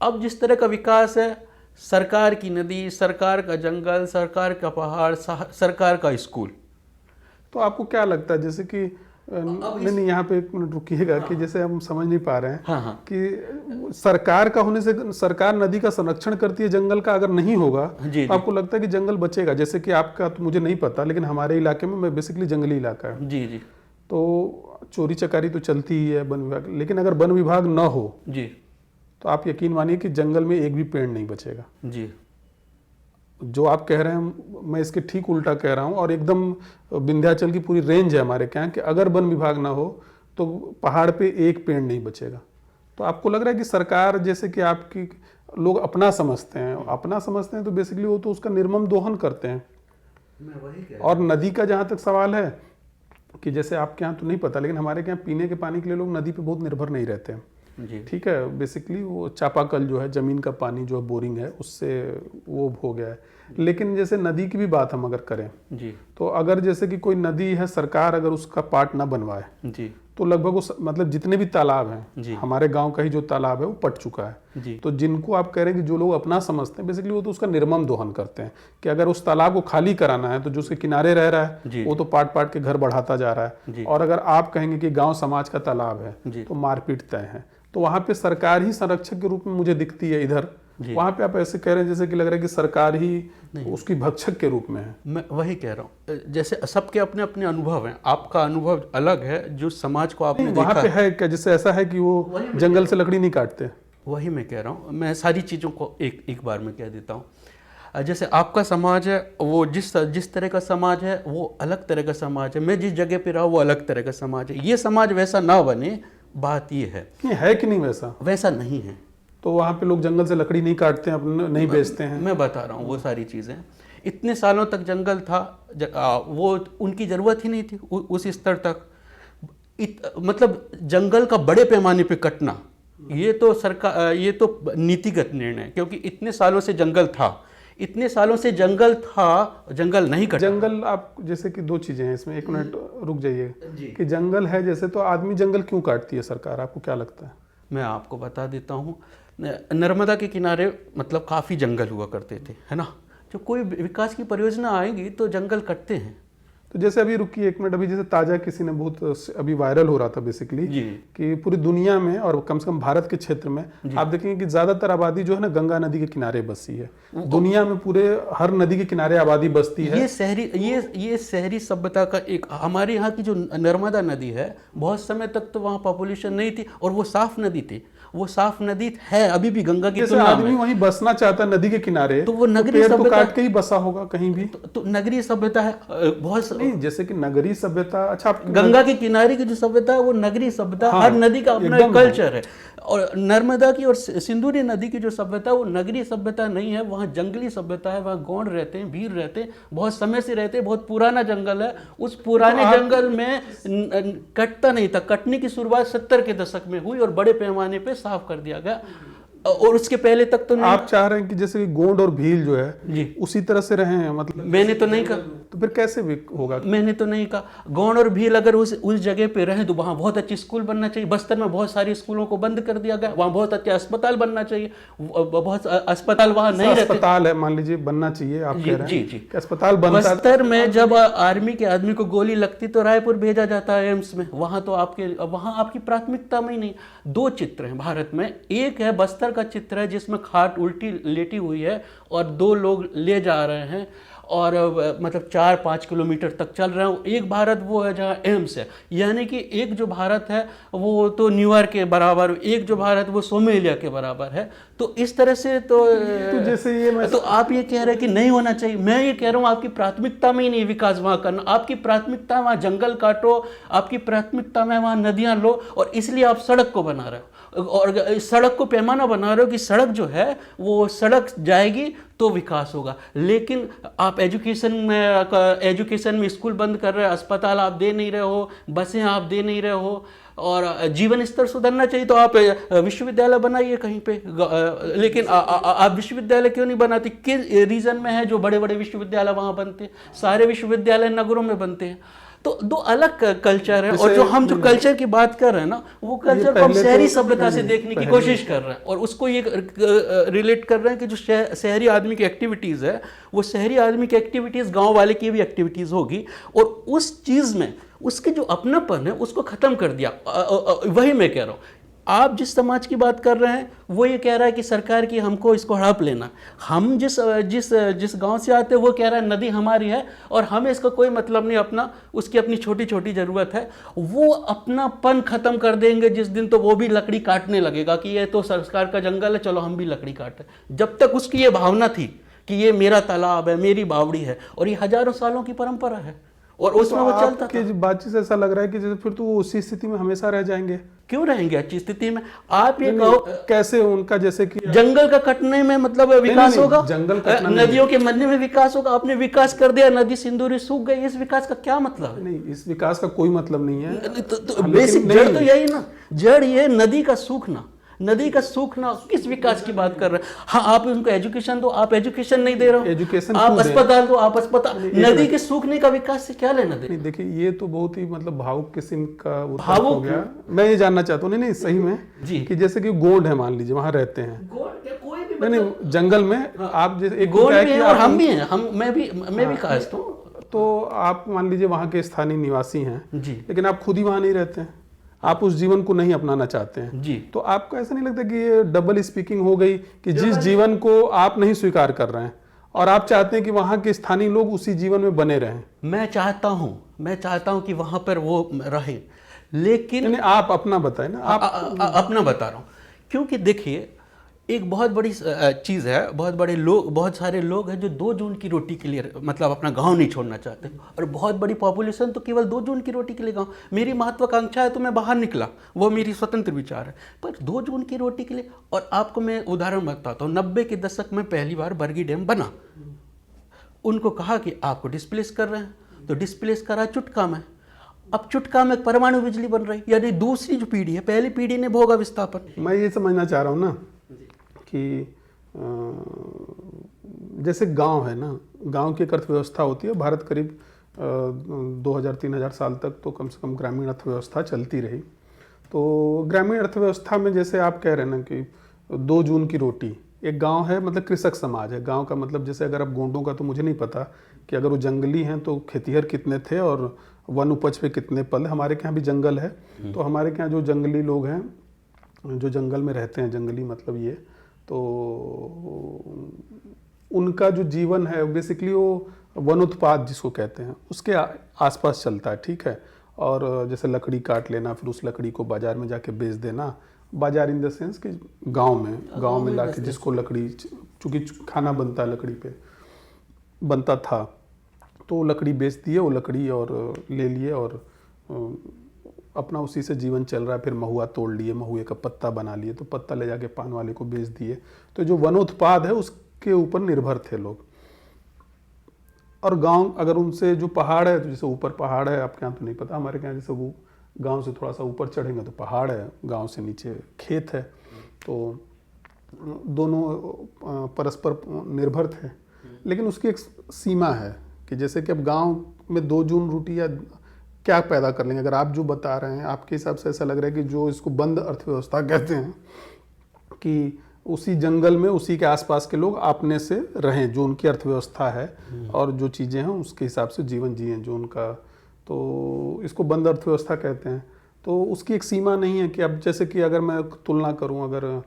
[SPEAKER 2] अब जिस तरह का विकास है, सरकार की नदी, सरकार का जंगल, सरकार का पहाड़, सरकार का स्कूल।
[SPEAKER 1] तो आपको क्या लगता है, जैसे कि नहीं यहाँ पे 1 मिनट रुकिएगा, कि जैसे हम समझ नहीं पा रहे हैं कि सरकार का होने से, सरकार नदी का संरक्षण करती है, जंगल का अगर नहीं होगा तो आपको लगता है कि जंगल बचेगा? जैसे कि आपका तो मुझे नहीं पता, लेकिन हमारे इलाके में बेसिकली जंगली इलाका है,
[SPEAKER 2] जी,
[SPEAKER 1] तो चोरी चकारी तो चलती ही है वन विभाग, लेकिन अगर वन विभाग न हो तो आप यकीन मानिए कि जंगल में एक भी पेड़ नहीं बचेगा। जो आप कह रहे हैं मैं इसके ठीक उल्टा कह रहा हूँ, और एकदम विंध्याचल की पूरी रेंज है हमारे क्या कि अगर वन विभाग ना हो तो पहाड़ पे एक पेड़ नहीं बचेगा। तो आपको लग रहा है कि सरकार, जैसे कि आपकी लोग अपना समझते हैं तो बेसिकली वो तो उसका निर्मम दोहन करते हैं।
[SPEAKER 2] मैं वही कह
[SPEAKER 1] और नदी का जहाँ तक सवाल है कि जैसे आपके यहाँ तो नहीं पता, लेकिन हमारे यहाँ पीने के पानी के लिए लोग नदी पे बहुत निर्भर नहीं रहते हैं। ठीक है, बेसिकली वो चापाकल जो है, जमीन का पानी जो बोरिंग है, उससे वो हो गया है। लेकिन जैसे नदी की भी बात हम अगर करें तो अगर जैसे कि कोई नदी है, सरकार अगर उसका पार्ट ना बनवाए तो लगभग वो मतलब जितने भी तालाब हैं, हमारे गांव का ही जो तालाब है वो पट चुका है। तो जिनको आप कह रहे हैं कि जो लोग अपना समझते हैं, बेसिकली वो तो उसका निर्मम दोहन करते हैं कि अगर उस तालाब को खाली कराना है तो जो उसके किनारे रह रहा है वो तो पाट पाट के घर बढ़ाता जा रहा है। और अगर आप कहेंगे कि गाँव समाज का तालाब है तो मारपीट तय है। तो वहाँ पे सरकार ही संरक्षक के रूप में मुझे दिखती है। इधर वहाँ पे आप ऐसे कह रहे हैं जैसे कि लग रहा है कि सरकार ही उसकी भक्षक के रूप में है।
[SPEAKER 2] मैं वही कह रहा हूँ, जैसे सबके अपने अपने अनुभव हैं, आपका अनुभव अलग है, जो समाज को आपने
[SPEAKER 1] वहाँ पे है क्या, जैसे ऐसा है कि वो जंगल से लकड़ी नहीं काटते?
[SPEAKER 2] वही मैं कह रहा हूँ, मैं सारी चीज़ों को एक बार में कह देता हूँ। जैसे आपका समाज है, वो जिस तरह का समाज है वो अलग तरह का समाज है, मैं जिस जगह पे रहा वो अलग तरह का समाज है। ये समाज वैसा ना बने, बात ये
[SPEAKER 1] है कि नहीं
[SPEAKER 2] वैसा नहीं है।
[SPEAKER 1] तो वहाँ पे लोग जंगल से लकड़ी नहीं काटते हैं, अपने नहीं बेचते हैं।
[SPEAKER 2] मैं बता रहा हूँ वो सारी चीज़ें, इतने सालों तक जंगल था, वो उनकी ज़रूरत ही नहीं थी उस स्तर तक। मतलब जंगल का बड़े पैमाने पे कटना, ये तो सरकार, ये तो नीतिगत निर्णय, क्योंकि इतने सालों से जंगल था, जंगल नहीं कटा।
[SPEAKER 1] जंगल आप जैसे कि 2 चीजें हैं इसमें, 1 मिनट रुक जाइए कि जंगल है जैसे, तो आदमी जंगल क्यों काटती है सरकार, आपको क्या लगता है?
[SPEAKER 2] मैं आपको बता देता हूँ। नर्मदा के किनारे मतलब काफ़ी जंगल हुआ करते थे, है ना। जब कोई विकास की परियोजना आएगी तो जंगल कटते हैं।
[SPEAKER 1] तो जैसे अभी रुकिए एक मिनट, अभी जैसे ताजा किसी ने बहुत अभी वायरल हो रहा था बेसिकली
[SPEAKER 2] जी।
[SPEAKER 1] कि पूरी दुनिया में और कम से कम भारत के क्षेत्र में आप देखेंगे कि ज्यादातर आबादी जो है ना गंगा नदी के किनारे बसी है। दुनिया में पूरे हर नदी के किनारे आबादी बसती है।
[SPEAKER 2] ये शहरी सभ्यता का एक, हमारे यहाँ की जो नर्मदा नदी है बहुत समय तक तो वहाँ पॉपुलेशन नहीं थी और वो साफ नदी थी, वो साफ नदी है अभी भी गंगा की
[SPEAKER 1] जैसे
[SPEAKER 2] तुलना
[SPEAKER 1] आदमी
[SPEAKER 2] में।
[SPEAKER 1] वहीं बसना चाहता है नदी के किनारे,
[SPEAKER 2] तो वो नगरीय
[SPEAKER 1] पेड़ तो
[SPEAKER 2] सभ्यता
[SPEAKER 1] काट के ही बसा होगा कहीं भी।
[SPEAKER 2] तो नगरीय सभ्यता है बहुत
[SPEAKER 1] नहीं, जैसे कि नगरीय सभ्यता, अच्छा आप
[SPEAKER 2] गंगा के किनारे की जो सभ्यता है वो नगरीय सभ्यता,
[SPEAKER 1] हाँ,
[SPEAKER 2] हर नदी का अपना
[SPEAKER 1] एकदम
[SPEAKER 2] एक कल्चर है। और नर्मदा की और सिंधुरी नदी की जो सभ्यता है वो नगरीय सभ्यता नहीं है, वहाँ जंगली सभ्यता है, वहाँ गौंड रहते हैं, भील रहते हैं, बहुत समय से रहते हैं, बहुत पुराना जंगल है। उस पुराने जंगल में कटता नहीं था, कटने की शुरुआत 70 के दशक में हुई और बड़े पैमाने पे साफ कर दिया गया, और उसके पहले तक तो नहीं।
[SPEAKER 1] आप चाह रहे हैं कि जैसे कि गोंड और भील जो है
[SPEAKER 2] जी
[SPEAKER 1] उसी तरह से रहे हैं, मतलब
[SPEAKER 2] मैंने तो नहीं कहा,
[SPEAKER 1] तो फिर कैसे भी होगा?
[SPEAKER 2] मैंने तो नहीं कहा। गौंड और भील अगर उस जगह पे रहे तो वहाँ बहुत अच्छे स्कूल बनना चाहिए। बस्तर में बहुत सारे स्कूलों को बंद कर दिया गया, वहाँ बहुत अच्छे अस्पताल बनना चाहिए, बहुत अस्पताल वहाँ नहीं रहते।
[SPEAKER 1] अस्पताल है मान लीजिए बनना चाहिए, आप कह रहे हैं
[SPEAKER 2] जी जी।
[SPEAKER 1] कि अस्पताल बनता।
[SPEAKER 2] बस्तर में जब आर्मी के आदमी को गोली लगती तो रायपुर भेजा जाता है एम्स में, वहाँ तो वहाँ आपकी प्राथमिकता में ही नहीं। 2 चित्र हैं भारत में, एक है बस्तर का चित्र है जिसमें खाट उल्टी लेटी हुई है और 2 लोग ले जा रहे हैं और मतलब 4-5 किलोमीटर तक चल रहे हैं। एक भारत वो है जहाँ एम्स है, यानी कि एक जो भारत है वो तो न्यूयॉर्क के बराबर, एक जो भारत वो सोमालिया के बराबर है। तो इस तरह से तो
[SPEAKER 1] जैसे ये
[SPEAKER 2] तो आप ये कह रहे हैं कि नहीं होना चाहिए, मैं ये कह रहा हूँ आपकी प्राथमिकता में ही नहीं विकास वहाँ करना, आपकी प्राथमिकता वहाँ जंगल काटो, आपकी प्राथमिकता में वहाँ नदियाँ लो, और इसलिए आप सड़क को बना रहे हो और सड़क को पैमाना बना रहे हो कि सड़क जो है वो सड़क जाएगी तो विकास होगा। लेकिन आप एजुकेशन में स्कूल बंद कर रहे हो, अस्पताल आप दे नहीं रहे हो, बसें आप दे नहीं रहे हो, और जीवन स्तर सुधरना चाहिए तो आप विश्वविद्यालय बनाइए कहीं पे। लेकिन आप विश्वविद्यालय क्यों नहीं बनाते? किस रीजन में है जो बड़े बड़े विश्वविद्यालय वहाँ बनते हैं? सारे विश्वविद्यालय नगरों में बनते हैं। तो 2 अलग कल्चर है, और जो हम जो कल्चर की बात कर रहे हैं ना, वो कल्चर को हम शहरी सभ्यता से देखने की कोशिश कर रहे हैं, और उसको ये रिलेट कर रहे हैं कि जो शहरी आदमी की एक्टिविटीज़ है वो शहरी आदमी की एक्टिविटीज़ गांव वाले की भी एक्टिविटीज़ होगी, और उस चीज़ में उसके जो अपनापन है उसको ख़त्म कर दिया। वही मैं कह रहा हूँ, आप जिस समाज की बात कर रहे हैं वो ये कह रहा है कि सरकार की हमको इसको हड़प लेना। हम जिस गांव से आते हैं वो कह रहा है नदी हमारी है और हमें इसका कोई मतलब नहीं, अपना उसकी अपनी छोटी छोटी ज़रूरत है। वो अपनापन ख़त्म कर देंगे जिस दिन, तो वो भी लकड़ी काटने लगेगा कि ये तो सरकार का जंगल है, चलो हम भी लकड़ी काटें। जब तक उसकी ये भावना थी कि ये मेरा तालाब है, मेरी बावड़ी है, और ये हजारों सालों की परंपरा है, और उसमें वो चलता था।
[SPEAKER 1] बातचीत से ऐसा लग रहा है कि जैसे फिर तो वो उसी स्थिति में हमेशा रह जाएंगे।
[SPEAKER 2] क्यों रहेंगे अच्छी स्थिति में? आप ये कहो
[SPEAKER 1] कैसे उनका, जैसे कि
[SPEAKER 2] जंगल का कटने में मतलब विकास होगा,
[SPEAKER 1] जंगल कटना
[SPEAKER 2] नदियों के मरने में विकास होगा। आपने विकास कर दिया, नदी सिंदूरी सूख गई, इस विकास का क्या मतलब है?
[SPEAKER 1] नहीं, इस विकास का कोई मतलब नहीं है।
[SPEAKER 2] तो बेसिक जड़ तो यही ना, जड़ ये नदी का सूखना, नदी का सूखना। किस विकास की बात कर रहे हैं? हाँ, आप उनको एजुकेशन दो, आप एजुकेशन नहीं दे रहे हो।
[SPEAKER 1] एजुकेशन
[SPEAKER 2] आप अस्पताल दो, आप अस्पताल। नदी के सूखने का विकास से क्या लेना देना?
[SPEAKER 1] देखिए ये तो बहुत ही मतलब भावुक किस्म का उत्तर हो गया। मैं ये जानना चाहता हूँ, नहीं सही में
[SPEAKER 2] जी,
[SPEAKER 1] कि जैसे कि गोंड है मान लीजिए, वहाँ रहते हैं,
[SPEAKER 2] कोई भी
[SPEAKER 1] नहीं जंगल में आप जैसे एक
[SPEAKER 2] गोंड भी है और हम भी हैं, मैं भी कास्ट हूँ।
[SPEAKER 1] तो आप मान लीजिए वहाँ के स्थानीय निवासी हैं
[SPEAKER 2] जी,
[SPEAKER 1] लेकिन आप खुद ही वहाँ नहीं रहते हैं, आप उस जीवन को नहीं अपनाना चाहते हैं
[SPEAKER 2] जी,
[SPEAKER 1] तो आपको ऐसा नहीं लगता कि ये डबल स्पीकिंग हो गई कि जिस जीवन को आप नहीं स्वीकार कर रहे हैं और आप चाहते हैं कि वहाँ के स्थानीय लोग उसी जीवन में बने रहें?
[SPEAKER 2] मैं चाहता हूँ कि वहाँ पर वो रहे, लेकिन
[SPEAKER 1] आप अपना बताएं ना। आप
[SPEAKER 2] अपना बता रहा हूँ, क्योंकि देखिए एक बहुत बड़ी चीज़ है, बहुत सारे लोग हैं जो 2 जून की रोटी के लिए मतलब अपना गांव नहीं छोड़ना चाहते, और बहुत बड़ी पॉपुलेशन तो केवल 2 जून की रोटी के लिए गांव। मेरी महत्वाकांक्षा है तो मैं बाहर निकला, वो मेरी स्वतंत्र विचार है, पर 2 जून की रोटी के लिए। और आपको मैं उदाहरण बताता हूँ, 90 के दशक में पहली बार बरगी डैम बना, उनको कहा कि आपको डिस्प्लेस कर रहे हैं, तो डिस्प्लेस करा चुटका में। अब चुटका में परमाणु बिजली बन रही, यानी दूसरी जो पीढ़ी है, पहली पीढ़ी ने भोगा विस्थापन।
[SPEAKER 1] मैं ये समझना चाह रहा हूँ ना कि जैसे गांव है ना, गांव की एक अर्थव्यवस्था होती है। भारत करीब 2000-3000 साल तक तो कम से कम ग्रामीण अर्थव्यवस्था चलती रही। तो ग्रामीण अर्थव्यवस्था में जैसे आप कह रहे हैं ना कि 2 जून की रोटी। एक गांव है, मतलब कृषक समाज है। गांव का मतलब जैसे अगर आप गोंडों का तो मुझे नहीं पता कि अगर वो जंगली हैं तो खेतिहर कितने थे और वन उपज पे कितने पल। हमारे के यहाँ भी जंगल है, तो हमारे के यहाँ जो जंगली लोग हैं, जो जंगल में रहते हैं, जंगली मतलब ये, तो उनका जो जीवन है बेसिकली वो वनोत्पाद जिसको कहते हैं उसके आसपास चलता है, ठीक है। और जैसे लकड़ी काट लेना, फिर उस लकड़ी को बाजार में जाके बेच देना। बाजार इन द सेंस कि गांव में लाके जिसको लकड़ी, चूँकि खाना बनता है लकड़ी पे बनता था, तो लकड़ी बेच दिए, वो लकड़ी और ले लिए और अपना उसी से जीवन चल रहा है। फिर महुआ तोड़ लिए, महुए का पत्ता बना लिए, तो पत्ता ले जाके पान वाले को बेच दिए। तो जो वनोत्पाद है उसके ऊपर निर्भर थे लोग। और गांव, अगर उनसे जो पहाड़ है, तो जैसे ऊपर पहाड़ है, आपके यहाँ तो नहीं पता, हमारे यहाँ जैसे वो गांव से थोड़ा सा ऊपर चढ़ेंगे तो पहाड़ है, गांव से नीचे खेत है, तो दोनों परस्पर निर्भर थे। लेकिन उसकी एक सीमा है कि जैसे कि अब गांव में 2 जून रोटी या क्या पैदा कर लेंगे। अगर आप जो बता रहे हैं, आपके हिसाब से ऐसा लग रहा है कि जो इसको बंद अर्थव्यवस्था कहते हैं, कि उसी जंगल में उसी के आसपास के लोग अपने से रहें, जो उनकी अर्थव्यवस्था है और जो चीज़ें हैं उसके हिसाब से जीवन जिएं जो उनका, तो इसको बंद अर्थव्यवस्था कहते हैं। तो उसकी एक सीमा नहीं है कि अब जैसे कि अगर मैं तुलना करूं, अगर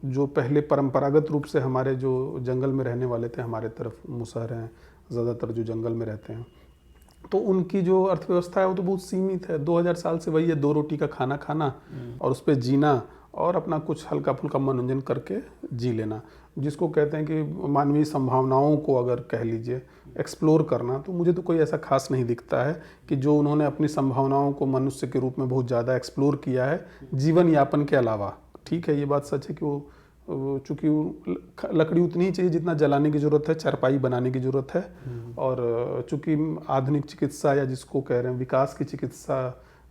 [SPEAKER 1] जो पहले परंपरागत रूप से हमारे जो जंगल में रहने वाले थे, हमारे तरफ मुसहर हैं ज़्यादातर जो जंगल में रहते हैं, तो उनकी जो अर्थव्यवस्था है वो तो बहुत सीमित है। 2000 साल से वही है, 2 रोटी का खाना खाना और उस पर जीना और अपना कुछ हल्का फुल्का मनोरंजन करके जी लेना, जिसको कहते हैं कि मानवीय संभावनाओं को अगर कह लीजिए एक्सप्लोर करना। तो मुझे तो कोई ऐसा खास नहीं दिखता है कि जो उन्होंने अपनी संभावनाओं को मनुष्य के रूप में बहुत ज़्यादा एक्सप्लोर किया है जीवन यापन के अलावा। ठीक है, ये बात सच है कि वो चूँकि लकड़ी उतनी ही चाहिए जितना जलाने की ज़रूरत है, चारपाई बनाने की ज़रूरत है। और चूँकि आधुनिक चिकित्सा या जिसको कह रहे हैं विकास की चिकित्सा,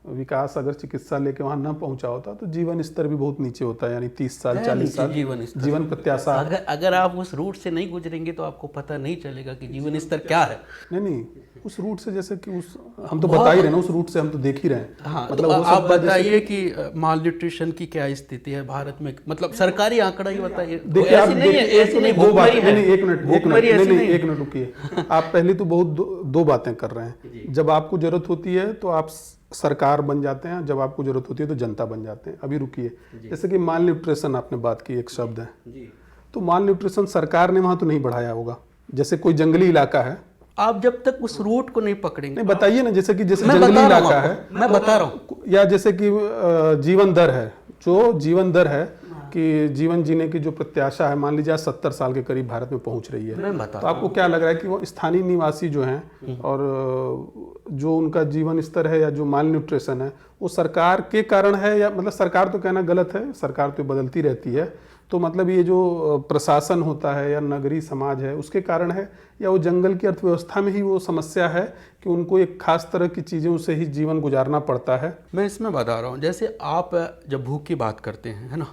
[SPEAKER 1] विकास अगर चिकित्सा लेके वहाँ न पहुँचा होता तो जीवन स्तर भी बहुत नीचे होता है, यानी 30 साल 40 साल जीवन प्रत्याशा।
[SPEAKER 2] अगर आप उस रूट से नहीं गुजरेंगे तो आपको पता नहीं चलेगा कि जीवन स्तर क्या है।
[SPEAKER 1] नहीं, उस रूट से जैसे कि उस हम तो बता ही रहे ना, उस रूट से हम तो देख ही रहे हैं।
[SPEAKER 2] हाँ, मतलब तो आप बताइए कि माल न्यूट्रिशन की क्या स्थिति है भारत में, मतलब सरकारी आंकड़ा ही बताइए।
[SPEAKER 1] देखिए आप ऐसी नहीं, दो बातें, नहीं एक मिनट रुकिए। आप पहले तो बहुत दो बातें कर रहे हैं। जब आपको जरूरत होती है तो आप सरकार बन जाते हैं, जब आपको जरूरत होती है तो जनता बन जाते हैं। अभी रुकिए, जैसे कि माल न्यूट्रिशन आपने बात की, एक शब्द है, तो माल न्यूट्रिशन सरकार ने वहां तो नहीं बढ़ाया होगा। जैसे कोई जंगली इलाका है,
[SPEAKER 2] आप जब तक उस रूट को नहीं पकड़ेंगे,
[SPEAKER 1] नहीं बताइए ना, जैसे जंगली इलाका है,
[SPEAKER 2] मैं बता रहा हूँ,
[SPEAKER 1] या जैसे कि जीवन दर है, जो जीवन दर है कि जीवन जीने की जो प्रत्याशा है, मान लीजिए 70 साल के करीब भारत में पहुंच रही है, तो आपको क्या लग रहा है कि वो स्थानीय निवासी जो हैं और जो उनका जीवन स्तर है या जो माल न्यूट्रिशन है वो सरकार के कारण है, या मतलब सरकार तो कहना गलत है, सरकार तो बदलती रहती है, तो मतलब ये जो प्रशासन होता है या नगरीय समाज है उसके कारण है, या वो जंगल की अर्थव्यवस्था में ही वो समस्या है कि उनको एक खास तरह की चीज़ों से ही जीवन गुजारना पड़ता है।
[SPEAKER 2] मैं इसमें बता रहा हूँ, जैसे आप जब भूख की बात करते हैं, है ना,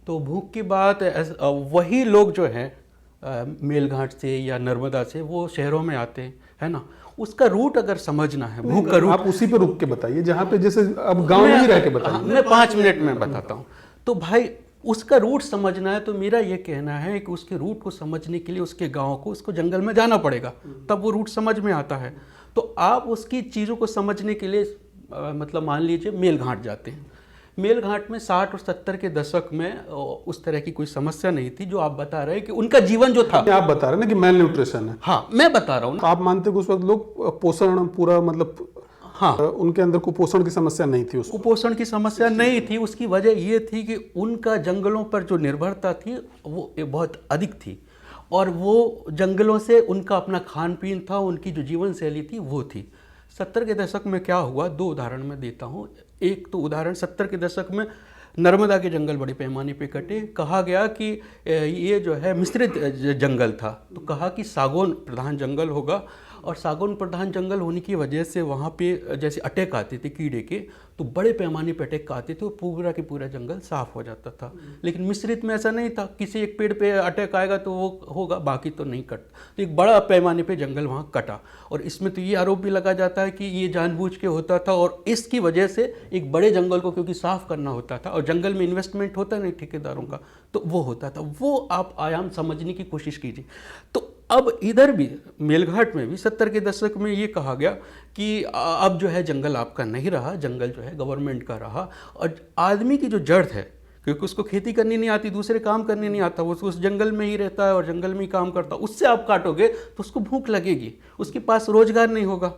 [SPEAKER 2] तो भूख की बात वही लोग जो हैं मेलघाट से या नर्मदा से वो शहरों में आते हैं, है ना, उसका रूट अगर समझना है, भूख का रूट
[SPEAKER 1] आप उसी पे रुक के बताइए जहाँ पे, जैसे अब गांव में ही रह के बताइए।
[SPEAKER 2] मैं 5 मिनट में बताता हूँ। तो भाई उसका रूट समझना है तो मेरा ये कहना है कि उसके रूट को समझने के लिए उसके गांव को, उसको जंगल में जाना पड़ेगा, तब वो रूट समझ में आता है। तो आप उसकी चीज़ों को समझने के लिए मतलब मान लीजिए मेलघाट जाते हैं, मेलघाट में 60 और 70 के दशक में उस तरह की कोई समस्या नहीं थी जो आप बता रहे हैं कि उनका जीवन जो था।
[SPEAKER 1] आप बता रहे हैं ना कि मेल न्यूट्रिशन है।
[SPEAKER 2] हाँ, मैं बता रहा हूँ।
[SPEAKER 1] आप मानते कि उस वक्त लोग पोषण पूरा, मतलब
[SPEAKER 2] हाँ,
[SPEAKER 1] उनके अंदर कुपोषण की समस्या नहीं थी,
[SPEAKER 2] कुपोषण की समस्या नहीं थी। उसकी वजह ये थी कि उनका जंगलों पर जो निर्भरता थी वो बहुत अधिक थी, और वो जंगलों से उनका अपना खान पीन था, उनकी जो जीवन शैली थी वो थी। 70 के दशक में क्या हुआ, 2 उदाहरण मैं देता हूँ। एक तो उदाहरण 70 के दशक में नर्मदा के जंगल बड़े पैमाने पे कटे। कहा गया कि ये जो है मिश्रित जंगल था, तो कहा कि सागौन प्रधान जंगल होगा और सागौन प्रधान जंगल होने की वजह से वहाँ पे जैसे अटैक आते थे कीड़े के, तो बड़े पैमाने पे अटैक आते थे, पूरा के पूरा जंगल साफ हो जाता था। लेकिन मिश्रित में ऐसा नहीं था, किसी एक पेड़ पे अटैक आएगा तो वो होगा, बाकी तो नहीं कटता। तो एक बड़ा पैमाने पे जंगल वहाँ कटा, और इसमें तो ये आरोप भी लगा जाता है कि ये जानबूझ के होता था, और इसकी वजह से एक बड़े जंगल को क्योंकि साफ करना होता था, और जंगल में इन्वेस्टमेंट होता नहीं ठेकेदारों का, तो वो होता था। वो आप आयाम समझने की कोशिश कीजिए। तो अब इधर भी मेलघाट में भी 70 के दशक में ये कहा गया कि अब जो है जंगल आपका नहीं रहा, जंगल जो है गवर्नमेंट का रहा। और आदमी की जो जड़ है, क्योंकि उसको खेती करनी नहीं आती, दूसरे काम करने नहीं आता, वो उस जंगल में ही रहता है और जंगल में ही काम करता है, उससे आप काटोगे तो उसको भूख लगेगी, उसके पास रोजगार नहीं होगा,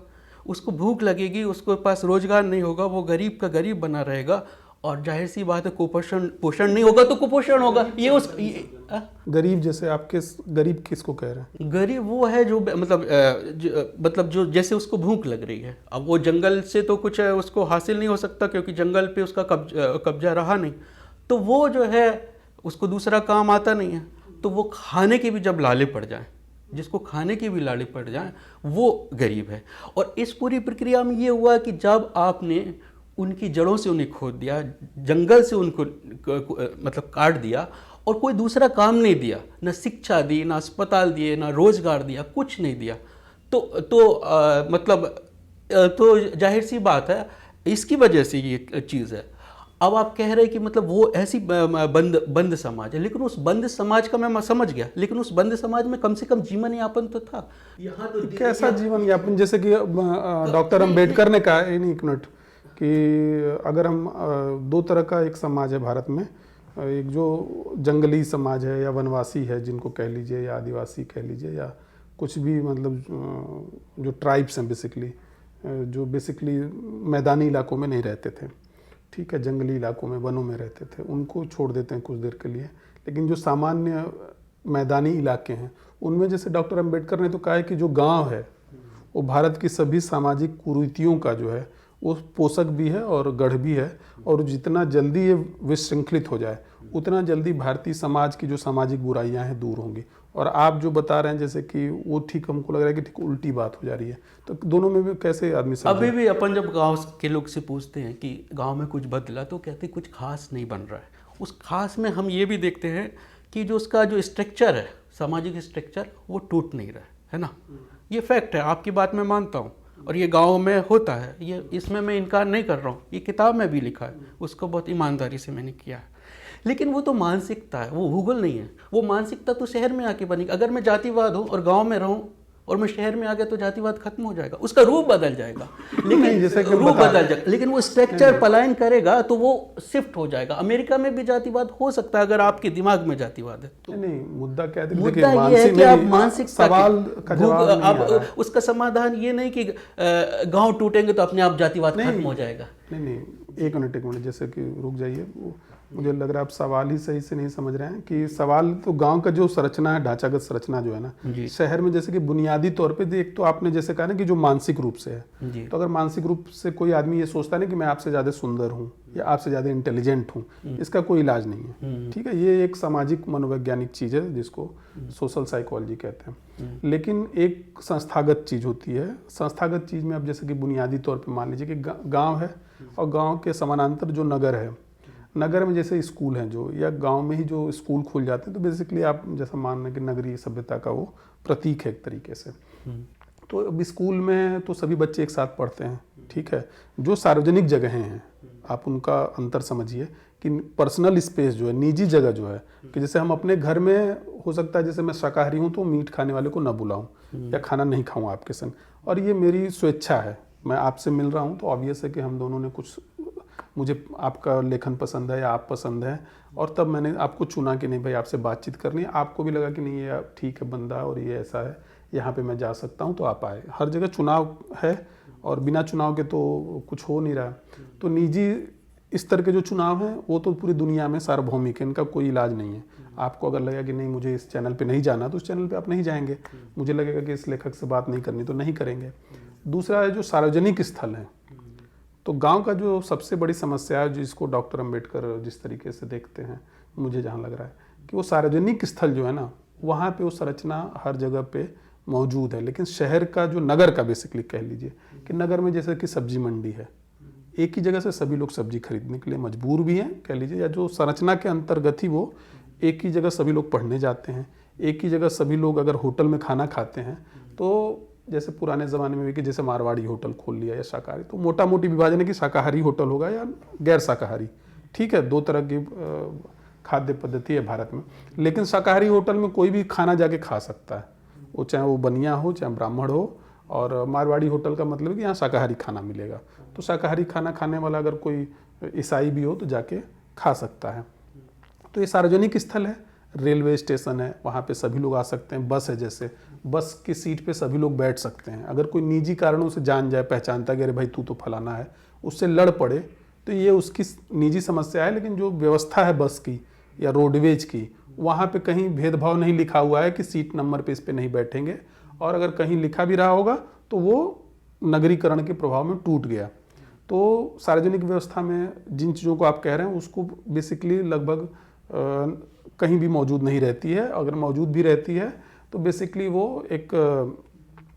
[SPEAKER 2] उसको भूख लगेगी, उसके पास रोजगार नहीं होगा, वो गरीब का गरीब बना रहेगा, और जाहिर सी बात है कुपोषण पोषण नहीं होगा तो कुपोषण होगा। ये उस
[SPEAKER 1] गरीब जैसे आपके गरीब किसको कह रहे हैं?
[SPEAKER 2] गरीब वो है जो मतलब जो जैसे उसको भूख लग रही है। अब वो जंगल से तो कुछ उसको हासिल नहीं हो सकता क्योंकि जंगल पे उसका कब्जा रहा नहीं, तो वो जो है उसको दूसरा काम आता नहीं है, तो वो खाने के भी जब लाले पड़ जाए, जिसको खाने की भी लाले पड़ जाए, वो गरीब है। और इस पूरी प्रक्रिया में ये हुआ कि जब आपने उनकी जड़ों से उन्हें खोद दिया, जंगल से उनको मतलब काट दिया, और कोई दूसरा काम नहीं दिया, न शिक्षा दी, न अस्पताल दिए, न रोजगार दिया, कुछ नहीं दिया, तो जाहिर सी बात है इसकी वजह से ये चीज़ है। अब आप कह रहे हैं कि मतलब वो ऐसी बंद समाज है, लेकिन उस बंद समाज का मैं समझ गया, लेकिन उस बंद समाज में कम से कम जीवन यापन तो था। यहाँ तो
[SPEAKER 1] कैसा जीवन यापन? जैसे कि डॉक्टर अम्बेडकर ने कहा, नहीं एक मिनट, कि अगर हम दो तरह का एक समाज है भारत में, एक जो जंगली समाज है या वनवासी है जिनको कह लीजिए, या आदिवासी कह लीजिए, या कुछ भी मतलब जो ट्राइब्स हैं बेसिकली, जो बेसिकली मैदानी इलाकों में नहीं रहते थे, ठीक है, जंगली इलाकों में वनों में रहते थे, उनको छोड़ देते हैं कुछ देर के लिए। लेकिन जो सामान्य मैदानी इलाके हैं उनमें, जैसे डॉक्टर अम्बेडकर ने तो कहा है कि जो गांव है वो भारत की सभी सामाजिक कुरीतियों का जो है वो पोषक भी है और गढ़ भी है, और जितना जल्दी ये विश्रृंखलित हो जाए उतना जल्दी भारतीय समाज की जो सामाजिक बुराइयां हैं दूर होंगी। और आप जो बता रहे हैं जैसे कि वो ठीक, हमको लग रहा है कि ठीक उल्टी बात हो जा रही है। तो दोनों में भी कैसे आदमी समझे?
[SPEAKER 2] अभी भी अपन जब गांव के लोग से पूछते हैं कि गांव में कुछ बदला, तो कहते हैं कुछ खास नहीं बन रहा है। उस खास में हम ये भी देखते हैं कि जो उसका जो स्ट्रक्चर है, सामाजिक स्ट्रक्चर, वो टूट नहीं रहा है ना। ये फैक्ट है, आपकी बात मैं मानता हूँ, और ये गांव में होता है, ये इसमें मैं इनकार नहीं कर रहा हूँ, ये किताब में भी लिखा है, उसको बहुत ईमानदारी से मैंने किया है। लेकिन वो तो मानसिकता है, वो भूगोल नहीं है। वो मानसिकता तो शहर में आके बनेगी। अगर मैं जातिवाद हूँ और गांव में रहूँ और मैं शहर में आ गया तो जातिवाद खत्म हो जाएगा, उसका रूप बदल जाएगा, लेकिन
[SPEAKER 1] जैसे कि
[SPEAKER 2] रूप बदल जाएगा, लेकिन वो स्ट्रक्चर पलायन करेगा तो वो शिफ्ट हो जाएगा। अमेरिका में भी जातिवाद हो सकता है अगर आपके दिमाग में जातिवाद है तो।
[SPEAKER 1] नहीं, मुद्दा क्या है?
[SPEAKER 2] मुद्दा ये है कि आप मानसिक
[SPEAKER 1] सवाल का जवाब नहीं आ रहा है।
[SPEAKER 2] उसका समाधान ये नहीं कि गांव टूटेंगे तो अपने आप जातिवाद खत्म हो जाएगा।
[SPEAKER 1] नहीं, एक मिनट, जैसे कि रुक जाइए, मुझे लग रहा है आप सवाल ही सही से नहीं समझ रहे हैं। कि सवाल तो गांव का जो संरचना है, ढांचागत संरचना जो है ना शहर में, जैसे कि बुनियादी तौर पे एक तो आपने जैसे कहा ना कि जो मानसिक रूप से है, तो अगर मानसिक रूप से कोई आदमी ये सोचता नहीं कि मैं आपसे ज़्यादा सुंदर हूँ या आपसे ज़्यादा इंटेलिजेंट हूँ, इसका कोई इलाज नहीं है, ठीक है। ये एक सामाजिक मनोवैज्ञानिक चीज़ है जिसको सोशल साइकोलॉजी कहते हैं। लेकिन एक संस्थागत चीज़ होती है। संस्थागत चीज़ में अब जैसे कि बुनियादी तौर पर मान लीजिए कि गाँव है, और गाँव के समानांतर जो नगर है, नगर में जैसे स्कूल हैं जो, या गांव में ही जो स्कूल खुल जाते हैं, तो बेसिकली आप जैसा मान लें कि नगरीय सभ्यता का वो प्रतीक है एक तरीके से। तो अब स्कूल में तो सभी बच्चे एक साथ पढ़ते हैं, ठीक है। जो सार्वजनिक जगहें हैं आप उनका अंतर समझिए कि पर्सनल स्पेस जो है, निजी जगह जो है, कि जैसे हम अपने घर में हो सकता है, जैसे मैं शाकाहारी हूँ तो मीट खाने वाले को ना बुलाऊँ या खाना नहीं खाऊँ आपके संग, और ये मेरी स्वेच्छा है, मैं आपसे मिल रहा हूँ तो ऑब्वियस है कि हम दोनों ने कुछ, मुझे आपका लेखन पसंद है या आप पसंद है, और तब मैंने आपको चुना कि नहीं भाई आपसे बातचीत करनी है। आपको भी लगा कि नहीं ये ठीक है बंदा और ये ऐसा है, यहाँ पे मैं जा सकता हूँ, तो आप आए। हर जगह चुनाव है, और बिना चुनाव के तो कुछ हो नहीं रहा। तो निजी इस तरह के जो चुनाव हैं वो तो पूरी दुनिया में सार्वभौमिक है, इनका कोई इलाज नहीं है। आपको अगर लगेगा कि नहीं मुझे इस चैनल पे नहीं जाना, तो उस चैनल पे आप नहीं जाएंगे। मुझे लगेगा कि इस लेखक से बात नहीं करनी, तो नहीं करेंगे। दूसरा है जो सार्वजनिक स्थल है, तो गांव का जो सबसे बड़ी समस्या है, जिसको डॉक्टर अम्बेडकर जिस तरीके से देखते हैं, मुझे जहाँ लग रहा है कि वो सार्वजनिक स्थल जो है ना, वहाँ पे वो संरचना हर जगह पे मौजूद है। लेकिन शहर का जो नगर का बेसिकली कह लीजिए कि नगर में जैसे कि सब्जी मंडी है, एक ही जगह से सभी लोग सब्जी खरीदने के लिए मजबूर भी हैं कह लीजिए, या जो संरचना के अंतर्गत ही वो एक ही जगह सभी लोग पढ़ने जाते हैं, एक ही जगह सभी लोग अगर होटल में खाना खाते हैं तो जैसे पुराने ज़माने में भी कि जैसे मारवाड़ी होटल खोल लिया या शाकाहारी, तो मोटा मोटी विभाजन है कि शाकाहारी होटल होगा या गैर शाकाहारी। ठीक है, दो तरह की खाद्य पद्धति है भारत में। लेकिन शाकाहारी होटल में कोई भी खाना जाके खा सकता है, वो चाहे वो बनिया हो चाहे ब्राह्मण हो। और मारवाड़ी होटल का मतलब है कि यहाँ शाकाहारी खाना मिलेगा, तो शाकाहारी खाना खाने वाला अगर कोई ईसाई भी हो तो जाके खा सकता है। तो ये सार्वजनिक स्थल है, रेलवे स्टेशन है, वहाँ पे सभी लोग आ सकते हैं। बस है, जैसे बस की सीट पे सभी लोग बैठ सकते हैं। अगर कोई निजी कारणों से जान जाए, पहचानता कि अरे भाई तू तो फलाना है, उससे लड़ पड़े तो ये उसकी निजी समस्या है। लेकिन जो व्यवस्था है बस की या रोडवेज की, वहाँ पे कहीं भेदभाव नहीं लिखा हुआ है कि सीट नंबर पे इस पे नहीं बैठेंगे। और अगर कहीं लिखा भी रहा होगा तो वो नगरीकरण के प्रभाव में टूट गया। तो सार्वजनिक व्यवस्था में जिन चीज़ों को आप कह रहे हैं उसको बेसिकली लगभग कहीं भी मौजूद नहीं रहती है। अगर मौजूद भी रहती है तो बेसिकली वो एक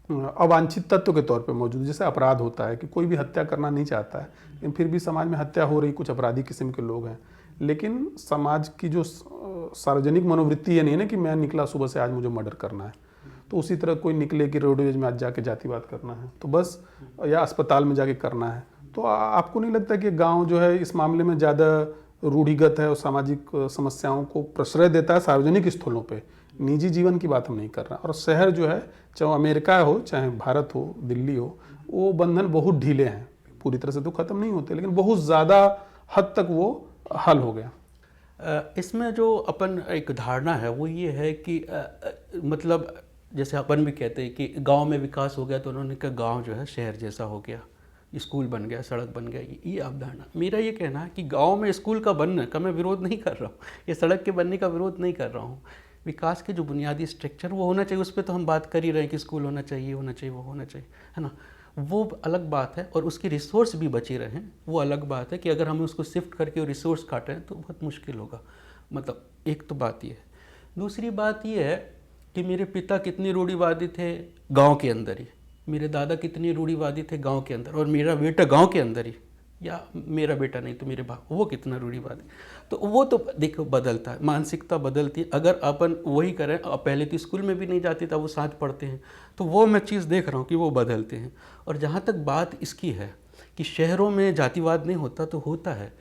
[SPEAKER 1] अवांछित तत्व के तौर पे मौजूद, जैसे अपराध होता है कि कोई भी हत्या करना नहीं चाहता है, लेकिन फिर भी समाज में हत्या हो रही, कुछ अपराधी किस्म के लोग हैं। लेकिन समाज की जो सार्वजनिक मनोवृत्ति ये नहीं है ना कि मैं निकला सुबह से आज मुझे मर्डर करना है, तो उसी तरह कोई निकले कि रोडवेज में आज जाके जातिवाद करना है तो बस, या अस्पताल में जाके करना है। तो आपको नहीं लगता कि गांव जो है इस मामले में ज़्यादा रूढ़िगत है और सामाजिक समस्याओं को प्रश्रय देता है सार्वजनिक स्थलों पे? निजी जीवन की बात हम नहीं कर रहे हैं। और शहर जो है, चाहे अमेरिका हो चाहे भारत हो, दिल्ली हो, वो बंधन बहुत ढीले हैं, पूरी तरह से तो ख़त्म नहीं होते लेकिन बहुत ज़्यादा हद तक वो हल हो गया।
[SPEAKER 2] इसमें जो अपन एक धारणा है वो ये है कि मतलब जैसे अपन भी कहते हैं कि गांव में विकास हो गया, तो उन्होंने कहा गांव जो है शहर जैसा हो गया, स्कूल बन गया, सड़क बन गया, ये अवधारणा। मेरा ये कहना है कि गांव में स्कूल का बनने का मैं विरोध नहीं कर रहा हूँ, ये सड़क के बनने का विरोध नहीं कर रहा हूँ। विकास के जो बुनियादी स्ट्रक्चर वो होना चाहिए, उस पर तो हम बात कर ही रहे हैं कि स्कूल होना चाहिए, होना चाहिए, वो होना चाहिए, है ना, वो अलग बात है। और उसकी रिसोर्स भी बची रहें, वो अलग बात है कि अगर हम उसको शिफ्ट करके रिसोर्स काटें तो बहुत मुश्किल होगा। मतलब एक तो बात ये है। दूसरी बात ये है कि मेरे पिता कितने रूढ़िवादी थे गांव के अंदर ही, मेरे दादा कितने रूढ़िवादी थे गांव के अंदर, और मेरा बेटा गांव के अंदर ही, या मेरा बेटा नहीं तो मेरे बाप, वो कितना रूढ़िवादी। तो वो तो देखो बदलता है, मानसिकता बदलती है। अगर अपन वही करें, पहले तो स्कूल में भी नहीं जाते था, वो साथ पढ़ते हैं, तो वो मैं चीज़ देख रहा हूँ कि वो बदलते हैं। और जहाँ तक बात इसकी है कि शहरों में जातिवाद नहीं होता, तो होता है।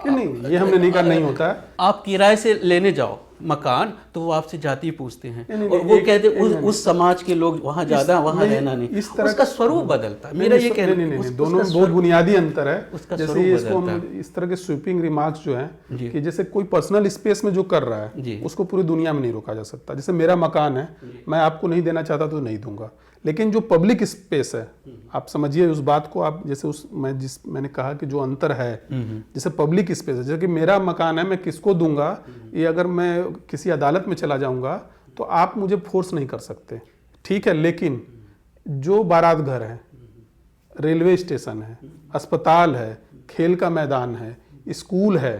[SPEAKER 1] नहीं, ये हमने नहीं कहा नहीं होता है।
[SPEAKER 2] आप किराए से लेने जाओ मकान तो वो आपसे जाति पूछते हैं, और वो कहते उस समाज के लोग वहाँ ज़्यादा, वहाँ रहना नहीं।
[SPEAKER 1] इस तरह
[SPEAKER 2] उसका स्वरूप बदलता है। मेरा ये कहना
[SPEAKER 1] नहीं, दोनों में बहुत बुनियादी अंतर है।
[SPEAKER 2] उसका
[SPEAKER 1] जैसे इसको हम इस तरह के स्वीपिंग रिमार्क्स जो हैं कि जैसे कोई पर्सनल स्पेस में जो कर रहा है उसको पूरी दुनिया में नहीं रोका जा सकता। जैसे मेरा मकान है, मैं आपको नहीं देना चाहता तो नहीं दूंगा, लेकिन जो पब्लिक स्पेस है, आप समझिए उस बात को आप, जैसे मैंने कहा कि जो अंतर है, जैसे पब्लिक स्पेस है, जैसे कि मेरा मकान है, मैं किसको दूंगा, ये अगर मैं किसी अदालत में चला जाऊंगा तो आप मुझे फोर्स नहीं कर सकते, ठीक है। लेकिन जो बारात घर है, रेलवे स्टेशन है, अस्पताल है, खेल का मैदान है, स्कूल है,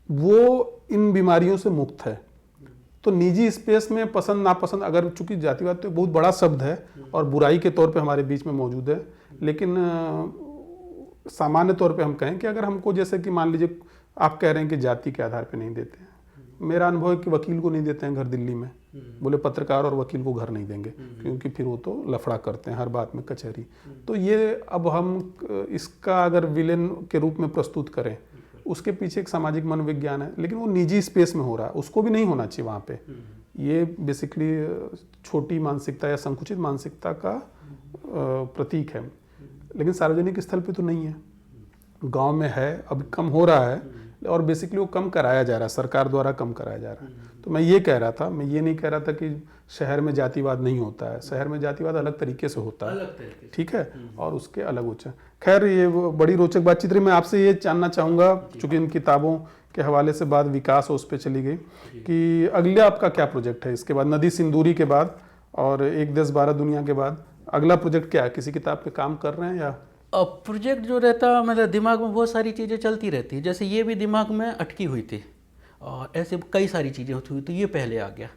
[SPEAKER 1] वो इन बीमारियों से मुक्त है। तो निजी स्पेस में पसंद नापसंद, अगर चूंकि जातिवाद तो एक बहुत बड़ा शब्द है और बुराई के तौर पे हमारे बीच में मौजूद है, लेकिन सामान्य तौर पे हम कहें कि अगर हमको, जैसे कि मान लीजिए आप कह रहे हैं कि जाति के आधार पे नहीं देते हैं, मेरा अनुभव है कि वकील को नहीं देते हैं घर दिल्ली में, बोले पत्रकार और वकील को घर नहीं देंगे क्योंकि फिर वो तो लफड़ा करते हैं हर बात में, कचहरी। तो ये अब हम इसका अगर विलेन के रूप में प्रस्तुत करें, उसके पीछे एक सामाजिक मनोविज्ञान है, लेकिन वो निजी स्पेस में हो रहा है, उसको भी नहीं होना चाहिए वहाँ पे। ये बेसिकली छोटी मानसिकता या संकुचित मानसिकता का प्रतीक है, लेकिन सार्वजनिक स्थल पे तो नहीं है। गांव में है, अब कम हो रहा है, और बेसिकली वो कम कराया जा रहा है, सरकार द्वारा कम कराया जा रहा है। तो मैं ये कह रहा था, मैं ये नहीं कह रहा था कि शहर में जातिवाद नहीं होता है, शहर में जातिवाद अलग तरीके से होता है, ठीक है, और उसके अलग उच्च। खैर, ये बड़ी रोचक बातचीत रही। मैं आपसे ये जानना चाहूँगा, चूँकि इन किताबों के हवाले से बात विकास और उस पर चली गई, कि अगले आपका क्या प्रोजेक्ट है इसके बाद, नदी सिंदूरी के बाद और एक देश 12 दुनिया के बाद अगला प्रोजेक्ट क्या है? किसी किताब पे काम कर रहे हैं या?
[SPEAKER 2] प्रोजेक्ट जो रहता, मतलब दिमाग में बहुत सारी चीज़ें चलती रहती है, जैसे ये भी दिमाग में अटकी हुई थी और ऐसे कई सारी चीज़ें होती हुई, तो ये पहले आ गया।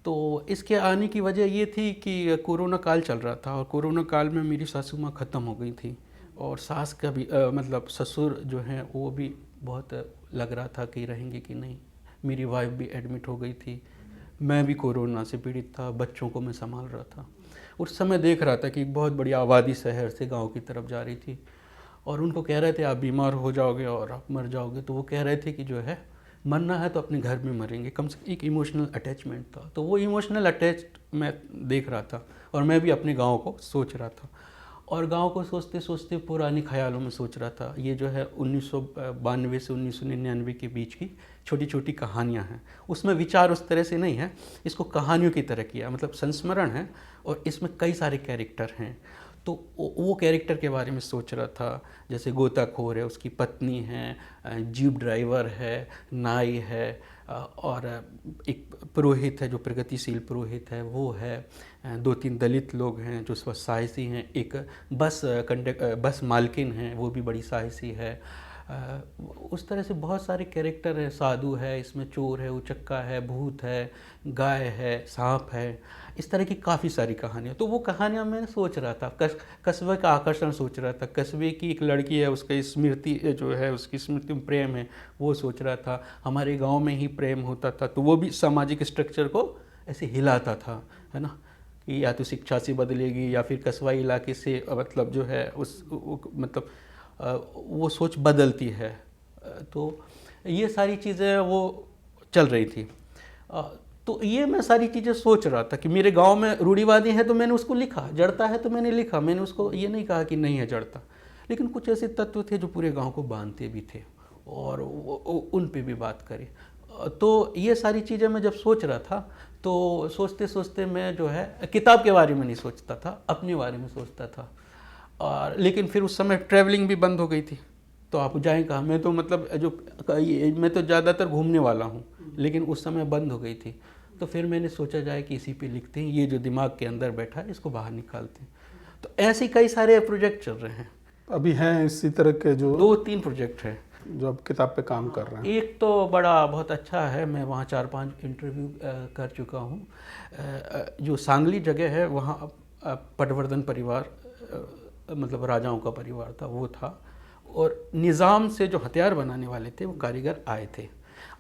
[SPEAKER 2] तो इसके आने की वजह ये थी कि कोरोना काल चल रहा था और कोरोना काल में मेरी सासू माँ ख़त्म हो गई थी और सास का भी मतलब ससुर जो हैं वो भी बहुत लग रहा था कि रहेंगे कि नहीं। मेरी वाइफ भी एडमिट हो गई थी, मैं भी कोरोना से पीड़ित था, बच्चों को मैं संभाल रहा था। उस समय देख रहा था कि एक बहुत बड़ी आबादी शहर से गांव की तरफ जा रही थी और उनको कह रहे थे आप बीमार हो जाओगे और आप मर जाओगे। तो वो कह रहे थे कि जो है मरना है तो अपने घर में मरेंगे, कम से एक इमोशनल अटैचमेंट था। तो वो इमोशनल अटैच्ड मैं देख रहा था और मैं भी अपने गांव को सोच रहा था और गांव को सोचते सोचते पुराने ख्यालों में सोच रहा था। ये जो है 1992 से 1999 के बीच की छोटी छोटी कहानियां हैं, उसमें विचार उस तरह से नहीं है, इसको कहानियों की तरह किया, मतलब संस्मरण है और इसमें कई सारे कैरेक्टर हैं। तो वो कैरेक्टर के बारे में सोच रहा था, जैसे गोताखोर है, उसकी पत्नी है, जीप ड्राइवर है, नाई है और एक पुरोहित है जो प्रगतिशील पुरोहित है वो है, 2-3 दलित लोग हैं जो साहसी हैं, एक बस मालकिन है वो भी बड़ी साहसी है। उस तरह से बहुत सारे कैरेक्टर हैं, साधु है इसमें, चोर है, उचक्का है, भूत है, गाय है, सांप है, इस तरह की काफ़ी सारी कहानियाँ। तो वो कहानियाँ मैं सोच रहा था, कस्बे का आकर्षण सोच रहा था, कस्बे की एक लड़की है उसका स्मृति जो है उसकी स्मृति में प्रेम है वो सोच रहा था, हमारे गांव में ही प्रेम होता था तो वो भी सामाजिक स्ट्रक्चर को ऐसे हिलाता था, है ना, कि या तो शिक्षा से बदलेगी या फिर कस्बा इलाके से मतलब जो है मतलब वो सोच बदलती है। तो ये सारी चीज़ें वो चल रही थी। तो ये मैं सारी चीज़ें सोच रहा था कि मेरे गांव में रूढ़िवादी है तो मैंने उसको लिखा, जड़ता है तो मैंने लिखा, मैंने उसको ये नहीं कहा कि नहीं है जड़ता, लेकिन कुछ ऐसे तत्व थे जो पूरे गांव को बांधते भी थे और उन पे भी बात करी। तो ये सारी चीज़ें मैं जब सोच रहा था तो सोचते सोचते मैं जो है किताब के बारे में नहीं सोचता था, अपने बारे में सोचता था। और लेकिन फिर उस समय ट्रैवलिंग भी बंद हो गई थी, तो आप जाएं कहाँ, मैं तो मतलब मैं तो ज़्यादातर घूमने वाला हूँ, लेकिन उस समय बंद हो गई थी। तो फिर मैंने सोचा जाए कि इसी पे लिखते हैं, ये जो दिमाग के अंदर बैठा है इसको बाहर निकालते हैं। तो ऐसे कई सारे प्रोजेक्ट चल रहे हैं,
[SPEAKER 1] अभी हैं इसी तरह के जो
[SPEAKER 2] 2-3 प्रोजेक्ट हैं
[SPEAKER 1] जो आप किताब पे काम कर रहे हैं।
[SPEAKER 2] एक तो बड़ा बहुत अच्छा है, मैं वहाँ 4-5 इंटरव्यू कर चुका हूँ। जो सांगली जगह है वहाँ पटवर्धन परिवार मतलब राजाओं का परिवार था वो था, और निज़ाम से जो हथियार बनाने वाले थे वो कारीगर आए थे।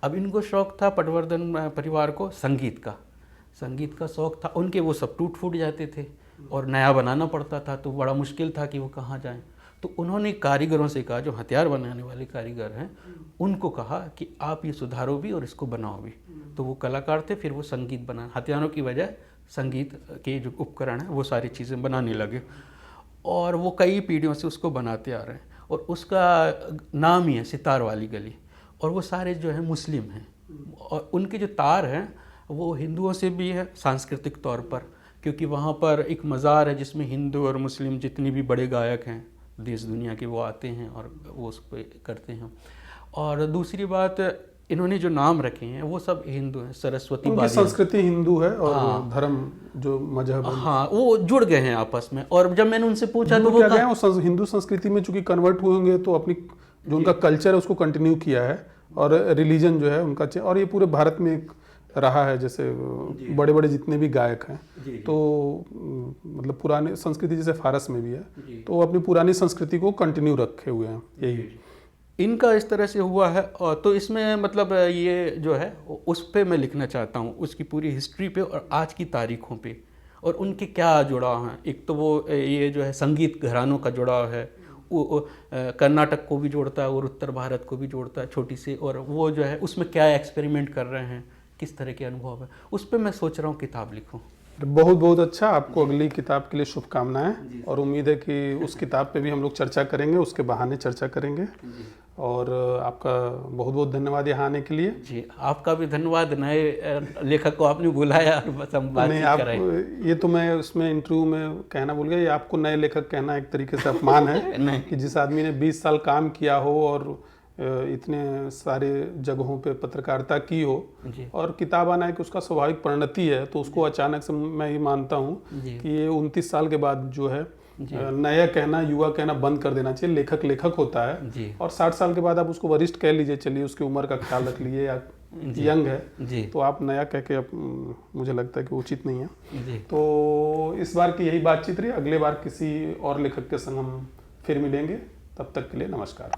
[SPEAKER 2] अब इनको शौक़ था पटवर्धन परिवार को संगीत का शौक़ था, उनके वो सब टूट फूट जाते थे और नया बनाना पड़ता था, तो बड़ा मुश्किल था कि वो कहाँ जाएं। तो उन्होंने कारीगरों से कहा, जो हथियार बनाने वाले कारीगर हैं उनको कहा कि आप ये सुधारो भी और इसको बनाओ भी। तो वो कलाकार थे, फिर वो संगीत बना, हथियारों की वजह संगीत के जो उपकरण हैं वो सारी चीज़ें बनाने लगे और वो कई पीढ़ियों से उसको बनाते आ रहे हैं। और उसका नाम ही है सितार वाली गली, और वो सारे जो है मुस्लिम हैं और उनके जो तार हैं वो हिंदुओं से भी है सांस्कृतिक तौर पर, क्योंकि वहाँ पर एक मज़ार है जिसमें हिंदू और मुस्लिम जितने भी बड़े गायक हैं देश दुनिया के वो आते हैं और वो उस पर करते हैं। और दूसरी बात, इन्होंने जो नाम रखे हैं वो सब हिंदू हैं, सरस्वती
[SPEAKER 1] उनकी संस्कृति हिंदू है और धर्म जो मजहब है,
[SPEAKER 2] हाँ वो जुड़ गए हैं आपस में। और जब मैंने उनसे पूछा तो वो
[SPEAKER 1] क्या गए वो हिंदू संस्कृति में चूंकि कन्वर्ट हुए होंगे तो अपनी जो उनका कल्चर है उसको कंटिन्यू किया है और रिलीजन जो है उनका, और ये पूरे भारत में एक रहा है, जैसे बड़े बड़े जितने भी गायक हैं तो मतलब पुराने संस्कृति जैसे फारस में भी है तो वो अपनी पुरानी संस्कृति को कंटिन्यू रखे हुए हैं, यही
[SPEAKER 2] इनका इस तरह से हुआ है। और तो इसमें मतलब ये जो है उस पे मैं लिखना चाहता हूँ, उसकी पूरी हिस्ट्री पे और आज की तारीखों पे और उनके क्या जुड़ाव हैं। एक तो वो ये जो है संगीत घरानों का जुड़ाव है, वो कर्नाटक को भी जोड़ता है और उत्तर भारत को भी जोड़ता है छोटी सी, और वो जो है उसमें क्या एक्सपेरिमेंट कर रहे हैं, किस तरह के अनुभव है, उस पर मैं सोच रहा हूँ किताब लिखूँ।
[SPEAKER 1] बहुत बहुत अच्छा, आपको अगली किताब के लिए शुभकामनाएं और उम्मीद है कि उस किताब पे भी हम लोग चर्चा करेंगे, उसके बहाने चर्चा करेंगे। और आपका बहुत बहुत धन्यवाद यहाँ आने के लिए।
[SPEAKER 2] जी आपका भी धन्यवाद, नए लेखक को आपने बुलाया और बस हम बातचीत कराएं।
[SPEAKER 1] ये तो मैं उसमें इंटरव्यू में कहना भूल गया, ये आपको नए लेखक कहना एक तरीके से अपमान है कि जिस आदमी ने 20 साल काम किया हो और इतने सारे जगहों पे पत्रकारिता की हो और किताब आना है कि उसका स्वाभाविक परिणति है, तो उसको अचानक से मैं ये मानता हूँ कि ये 29 साल के बाद जो है नया कहना, युवा कहना बंद कर देना चाहिए। लेखक लेखक होता है और 60 साल के बाद आप उसको वरिष्ठ कह लीजिए, चलिए उसकी उम्र का ख्याल रख लीजिए या
[SPEAKER 2] जी।
[SPEAKER 1] यंग है,
[SPEAKER 2] जी
[SPEAKER 1] तो आप नया कह के मुझे लगता है कि उचित नहीं है।
[SPEAKER 2] जी।
[SPEAKER 1] तो इस बार की यही बातचीत रही, अगले बार किसी और लेखक के संग हम फिर मिलेंगे, तब तक के लिए नमस्कार।